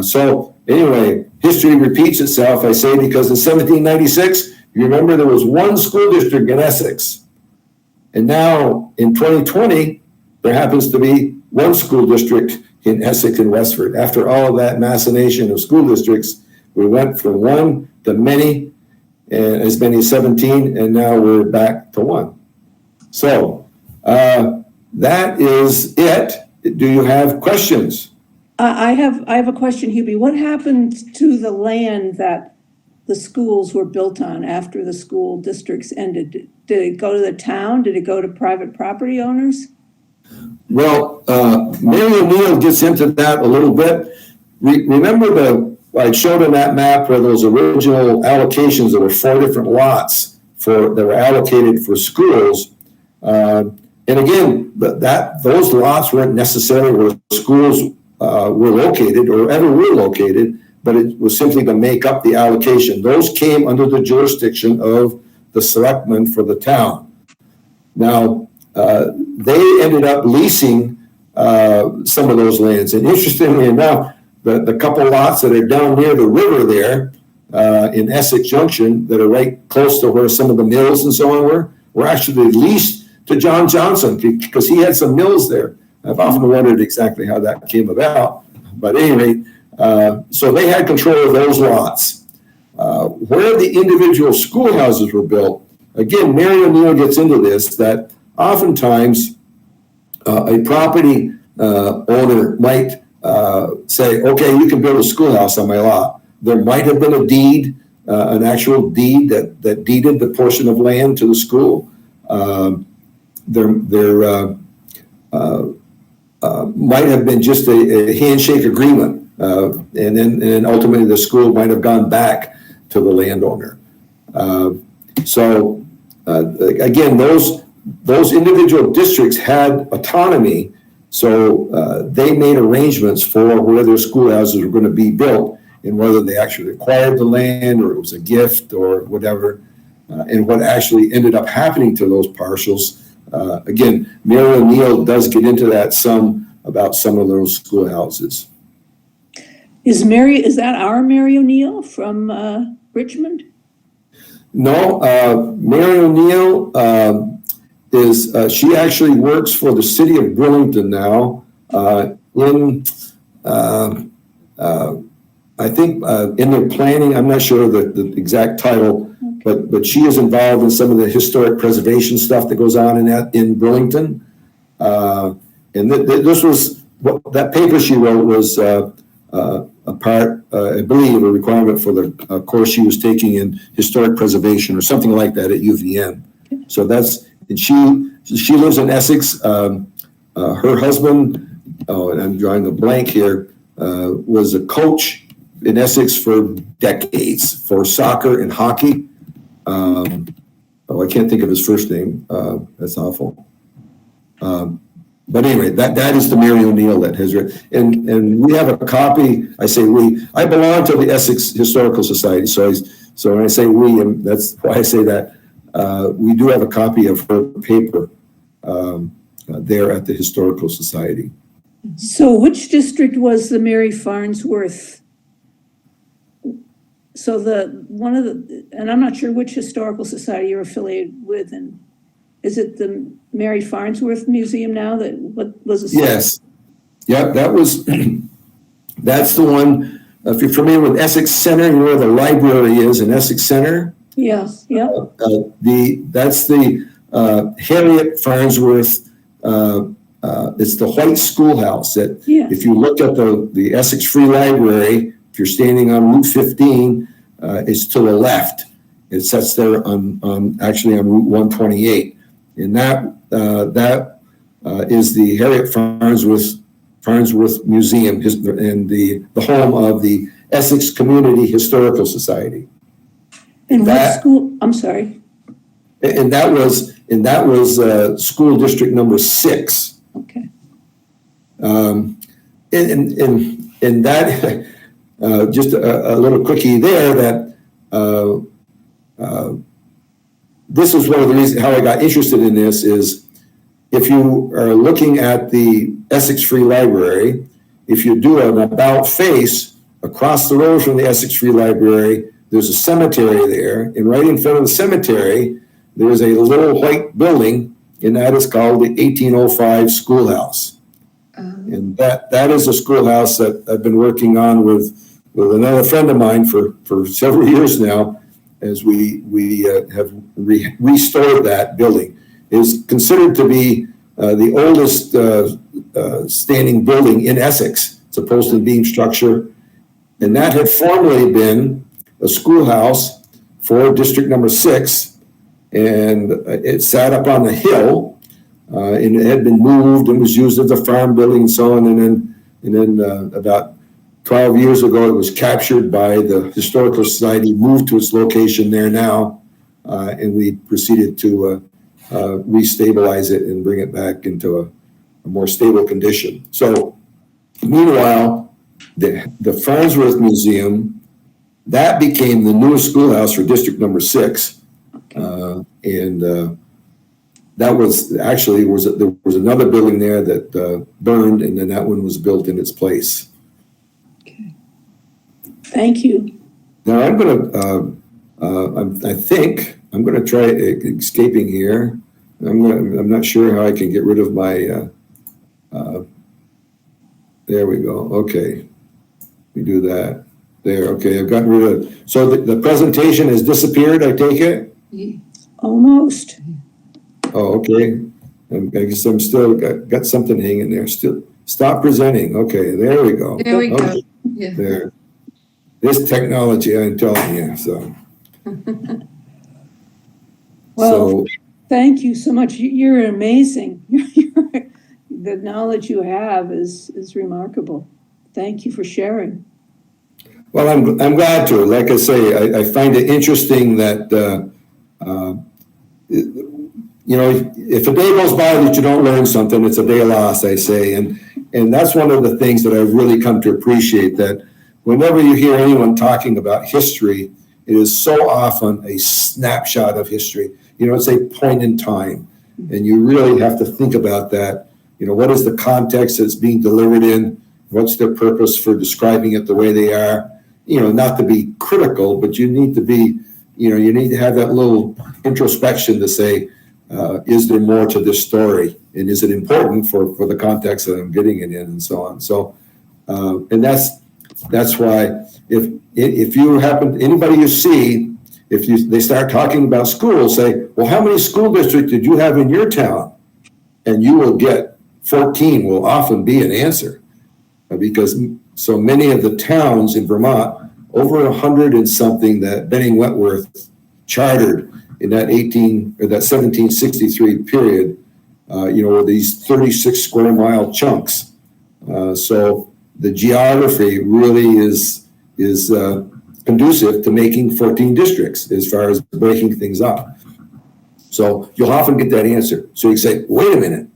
So anyway, history repeats itself, I say, because in 1796, you remember there was one school district in Essex. And now in 2020, there happens to be one school district in Essex and Westford. After all of that machination of school districts, we went from one to many, and as many as 17, and now we're back to one. So that is it. Do you have questions? I have a question, Hubie. What happened to the land that the schools were built on after the school districts ended? Did it go to the town? Did it go to private property owners? Well, Mary O'Neill gets into that a little bit. Remember I showed on that map where those original allocations, there were 4 different lots that were allocated for schools. And again, those lots weren't necessarily where schools were located or ever were located, but it was simply to make up the allocation. Those came under the jurisdiction of the selectmen for the town. Now, they ended up leasing some of those lands. And interestingly enough, the couple lots that are down near the river there in Essex Junction that are right close to where some of the mills and so on were actually leased to John Johnson because he had some mills there. I've often wondered exactly how that came about. But at any rate, so they had control of those lots. Where the individual schoolhouses were built, again, Mary O'Neill gets into this, that oftentimes a property owner might say, okay, you can build a schoolhouse on my lot. There might have been a deed, an actual deed that deeded the portion of land to the school. There might have been just a handshake agreement, and then ultimately the school might have gone back to the landowner. So again, those individual districts had autonomy, so they made arrangements for where their schoolhouses were going to be built, and whether they actually acquired the land or it was a gift or whatever, and what actually ended up happening to those parcels. Again, Mary O'Neill does get into that about some of those schoolhouses. Is that our Mary O'Neill from Richmond? No, Mary O'Neill she actually works for the city of Burlington now in I think in their planning, I'm not sure the exact title, but she is involved in some of the historic preservation stuff that goes on in Burlington. And this was, that paper she wrote was a part, I believe, a requirement for the course she was taking in historic preservation or something like that at UVM. So and she lives in Essex. Her husband, and I'm drawing a blank here, was a coach in Essex for decades for soccer and hockey. I can't think of his first name. That's awful. But anyway, that is the Mary O'Neill that has written, and we have a copy. I say we. I belong to the Essex Historical Society, so when I say we, and that's why I say that. We do have a copy of her paper there at the Historical Society. So which district was the Mary Farnsworth? So and I'm not sure which historical society you're affiliated with, and is it the Mary Farnsworth Museum now what was it? Yes. Yeah, that's the one. If you're familiar with Essex Center, you know where the library is in Essex Center? Yeah. That's the Harriet Farnsworth, it's the white schoolhouse that, if you look at the Essex Free Library, if you're standing on Route 15, it's to the left. It sits there actually on Route 128. And that is the Harriet Farnsworth Museum and the home of the Essex Community Historical Society. And what school? I'm sorry. And that was school district number 6. Okay. And that just a little quickie there that this is one of the reasons how I got interested in this is if you are looking at the Essex Free Library, if you do an about face across the road from the Essex Free Library, there's a cemetery there, and right in front of the cemetery, there's a little white building, and that is called the 1805 Schoolhouse. And that is a schoolhouse that I've been working on with another friend of mine for several years now, as we have restored that building. It is considered to be the oldest standing building in Essex. It's a post and beam structure, and that had formerly been a schoolhouse for district number 6, and it sat up on the hill, and it had been moved and was used as a farm building and so on. And then about 12 years ago, it was captured by the Historical Society, moved to its location there now, and we proceeded to restabilize it and bring it back into a more stable condition. So meanwhile, the Farnsworth Museum, that became the newest schoolhouse for district number 6. And that was actually, there was another building there that burned, and then that one was built in its place. Okay. Thank you. Now I'm going to, I think I'm going to try escaping here. I'm not sure how I can get rid of my, there we go. Okay. We do that. There, okay, I've gotten rid of, so the presentation has disappeared, I take it? Almost. Oh, okay. I guess I'm still got something hanging there. Still, stop presenting. Okay, there we go. There we Okay. go. Yeah. There. This technology, I'm telling you, so. Well, thank you so much. You're amazing. The knowledge you have is remarkable. Thank you for sharing. Well, I'm glad to. Like I say, I find it interesting that, you know, if a day goes by that you don't learn something, it's a day lost, I say. And that's one of the things that I've really come to appreciate, that whenever you hear anyone talking about history, it is so often a snapshot of history. You know, it's a point in time. And you really have to think about that. You know, what is the context that's being delivered in? What's their purpose for describing it the way they are? You know, not to be critical, but you need to be, you know, you need to have that little introspection to say, is there more to this story? And is it important for the context that I'm getting it in, and so on? So And that's why if you happen, anybody you see, they start talking about schools, say, well, how many school districts did you have in your town? And you will get 14 will often be an answer, because so many of the towns in Vermont, over 100 and something that Benning Wentworth chartered in that 1763 period, were these 36 square mile chunks. So the geography really is conducive to making 14 districts as far as breaking things up. So you'll often get that answer. So you say, wait a minute.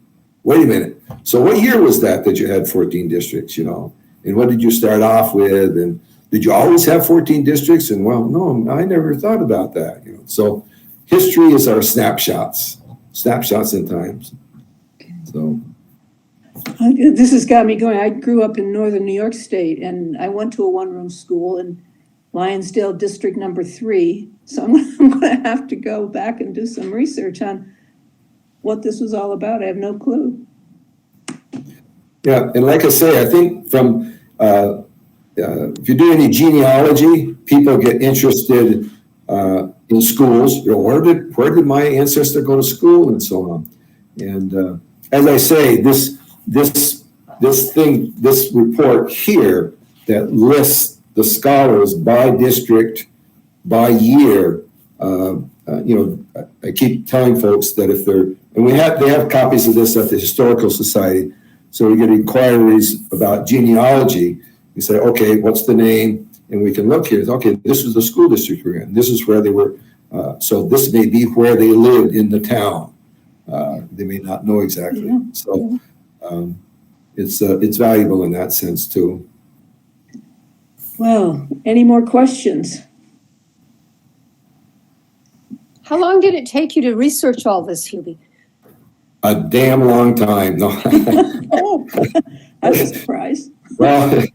So what year was that you had 14 districts, and what did you start off with? And did you always have 14 districts? And well, no, I never thought about that. So history is our snapshots in times. So this has got me going. I grew up in northern New York State, and I went to a one-room school in Lionsdale District number 3. So I'm going to have to go back and do some research on what this was all about. I have no clue. Yeah, and like I say, I think from if you do any genealogy, people get interested in schools. Where did my ancestor go to school, and so on. And as I say, this report here that lists the scholars by district, by year. I keep telling folks that if they're, and they have copies of this at the Historical Society. So we get inquiries about genealogy. We say, okay, what's the name? And we can look here. Okay, this is the school district we're in. This is where they were. So this may be where they lived in the town. They may not know exactly. Yeah. So it's valuable in that sense too. Well, any more questions? How long did it take you to research all this, Hubie? A damn long time. No. Oh, that's a surprise. Well,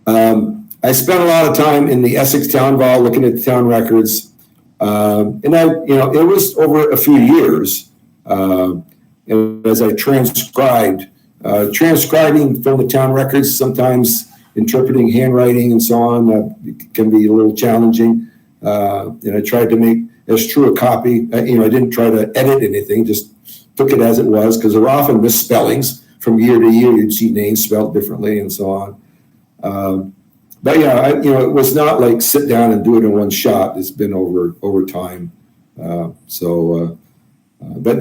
I spent a lot of time in the Essex Town Vault looking at the town records. And it was over a few years. And as I transcribing from the town records, sometimes interpreting handwriting and so on, can be a little challenging. And I tried to make as true a copy. I didn't try to edit anything, just took it as it was, because there were often misspellings from year to year. You'd see names spelled differently and so on. But yeah, it was not like sit down and do it in one shot. It's been over time. But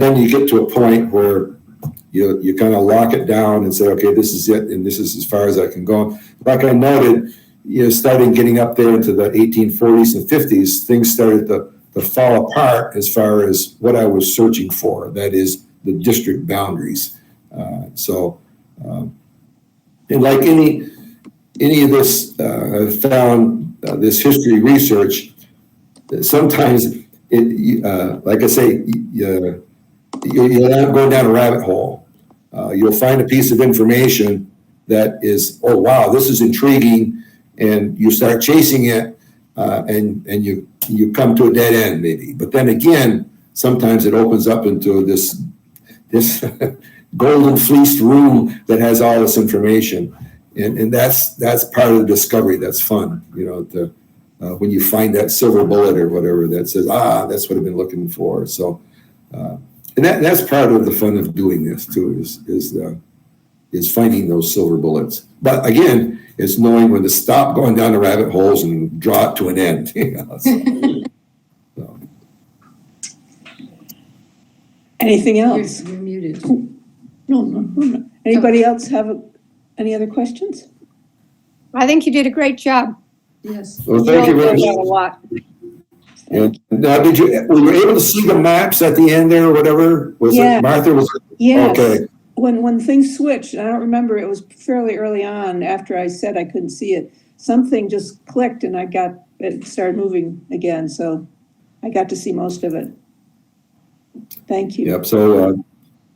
then you get to a point where you kind of lock it down and say, okay, this is it, and this is as far as I can go. Like I noted, starting getting up there into the 1840s and 50s, things started to fall apart as far as what I was searching for. That is the district boundaries. And like any of this, I've found this history research, sometimes like I say, you're not going down a rabbit hole. You'll find a piece of information that is, oh wow, this is intriguing, and you start chasing it, and you come to a dead end maybe. But then again, sometimes it opens up into this golden fleeced room that has all this information, and that's part of the discovery. That's fun, when you find that silver bullet or whatever that says, that's what I've been looking for. So, and that's part of the fun of doing this too, is finding those silver bullets. But again, it's knowing when to stop going down the rabbit holes and draw it to an end. So. Anything else? You're muted. No. Anybody else have any other questions? I think you did a great job. Yes. Well, thank you very A much. lot. And now, were you able to see the maps at the end there or whatever? Yeah. It Martha? Yes. Okay. When things switched, I don't remember, it was fairly early on after I said I couldn't see it. Something just clicked and it started moving again. So I got to see most of it. Thank you. Yep. So,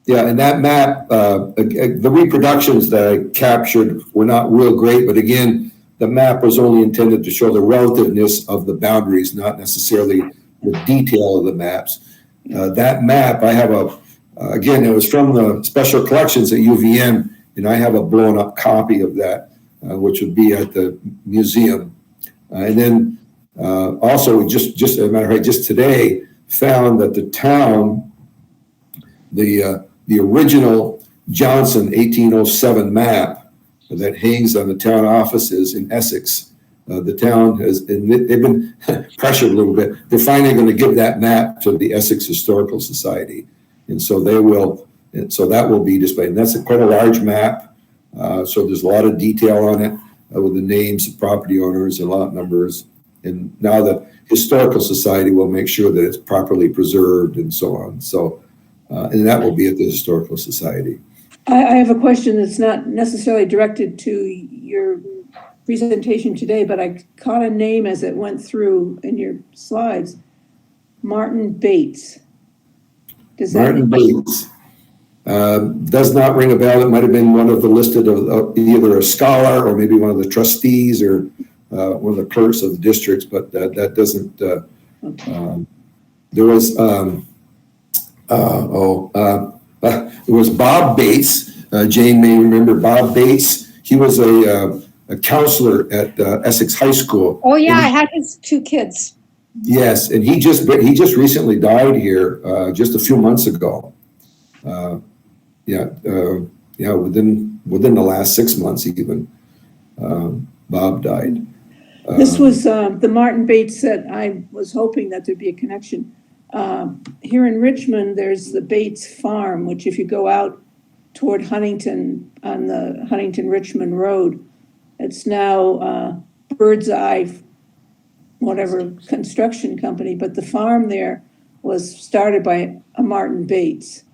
and that map, the reproductions that I captured were not real great, but again, the map was only intended to show the relativeness of the boundaries, not necessarily the detail of the maps. That map, I have again, it was from the special collections at UVM, and I have a blown up copy of that which would be at the museum. And then also, just as a matter of fact, just today, found that the town, the original Johnson 1807 map that hangs on the town offices in Essex, the town has, and they've been pressured a little bit. They're finally going to give that map to the Essex Historical Society. And so they will, and so that will be displayed. And that's quite a large map. So there's a lot of detail on it with the names of property owners and lot numbers. And now the Historical Society will make sure that it's properly preserved and so on. So, and that will be at the Historical Society. I have a question that's not necessarily directed to your presentation today, but I caught a name as it went through in your slides. Martin Bates. Does that Martin Bates. Does not ring a bell. It might have been one of the listed of either a scholar or maybe one of the trustees or one of the clerks of the districts, but that doesn't. There was it was Bob Bates. Jane may remember Bob Bates. He was a counselor at Essex High School. Oh yeah, I had his 2 kids. Yes, and he just recently died here just a few months ago. Within the last 6 months even, Bob died. This was the Martin Bates that I was hoping that there'd be a connection. Here in Richmond, there's the Bates Farm, which if you go out toward Huntington on the Huntington-Richmond Road, it's now Bird's Eye, whatever construction company, but the farm there was started by a Martin Bates.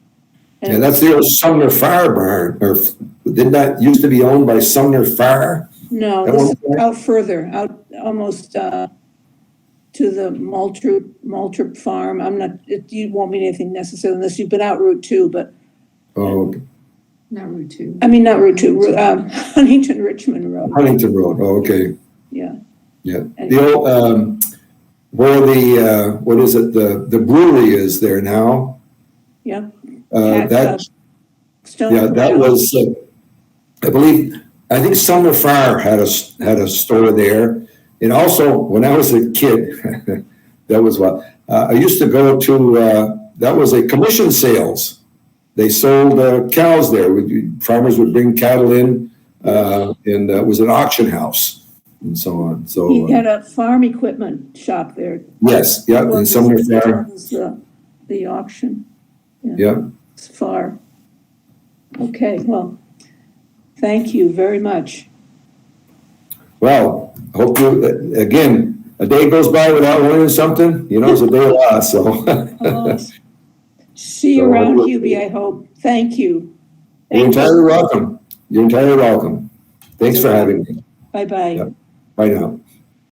And that's the old Sumner Fire barn, or didn't that used to be owned by Sumner Fire? No, this is out further, out almost to the Maltrup farm. I'm not, you won't mean anything necessarily unless you've been out Route 2, but. Oh, okay. Not Route 2. I mean, not Route 2, Huntington-Richmond Road. Huntington Road, oh, okay. Yeah. Yeah, the old, where the, what is it, the brewery is there now. Yeah. That Stone was, I think Sumner Fire had a store there. And also, when I was a kid, that was what, I used to go to, that was a commission sales. They sold cows there. Farmers would bring cattle in, and it was an auction house and so on. So he had a farm equipment shop there. yes, yeah, and Sumner Fire. The auction. Yeah. It's far. Okay, well, thank you very much. Well, I hope you, again, a day goes by without learning something, it's a day lost, so. See you around, Hubie, I hope. Thank you. You're entirely welcome. You're entirely welcome. Thanks for having me. Bye-bye. Yep. Bye now.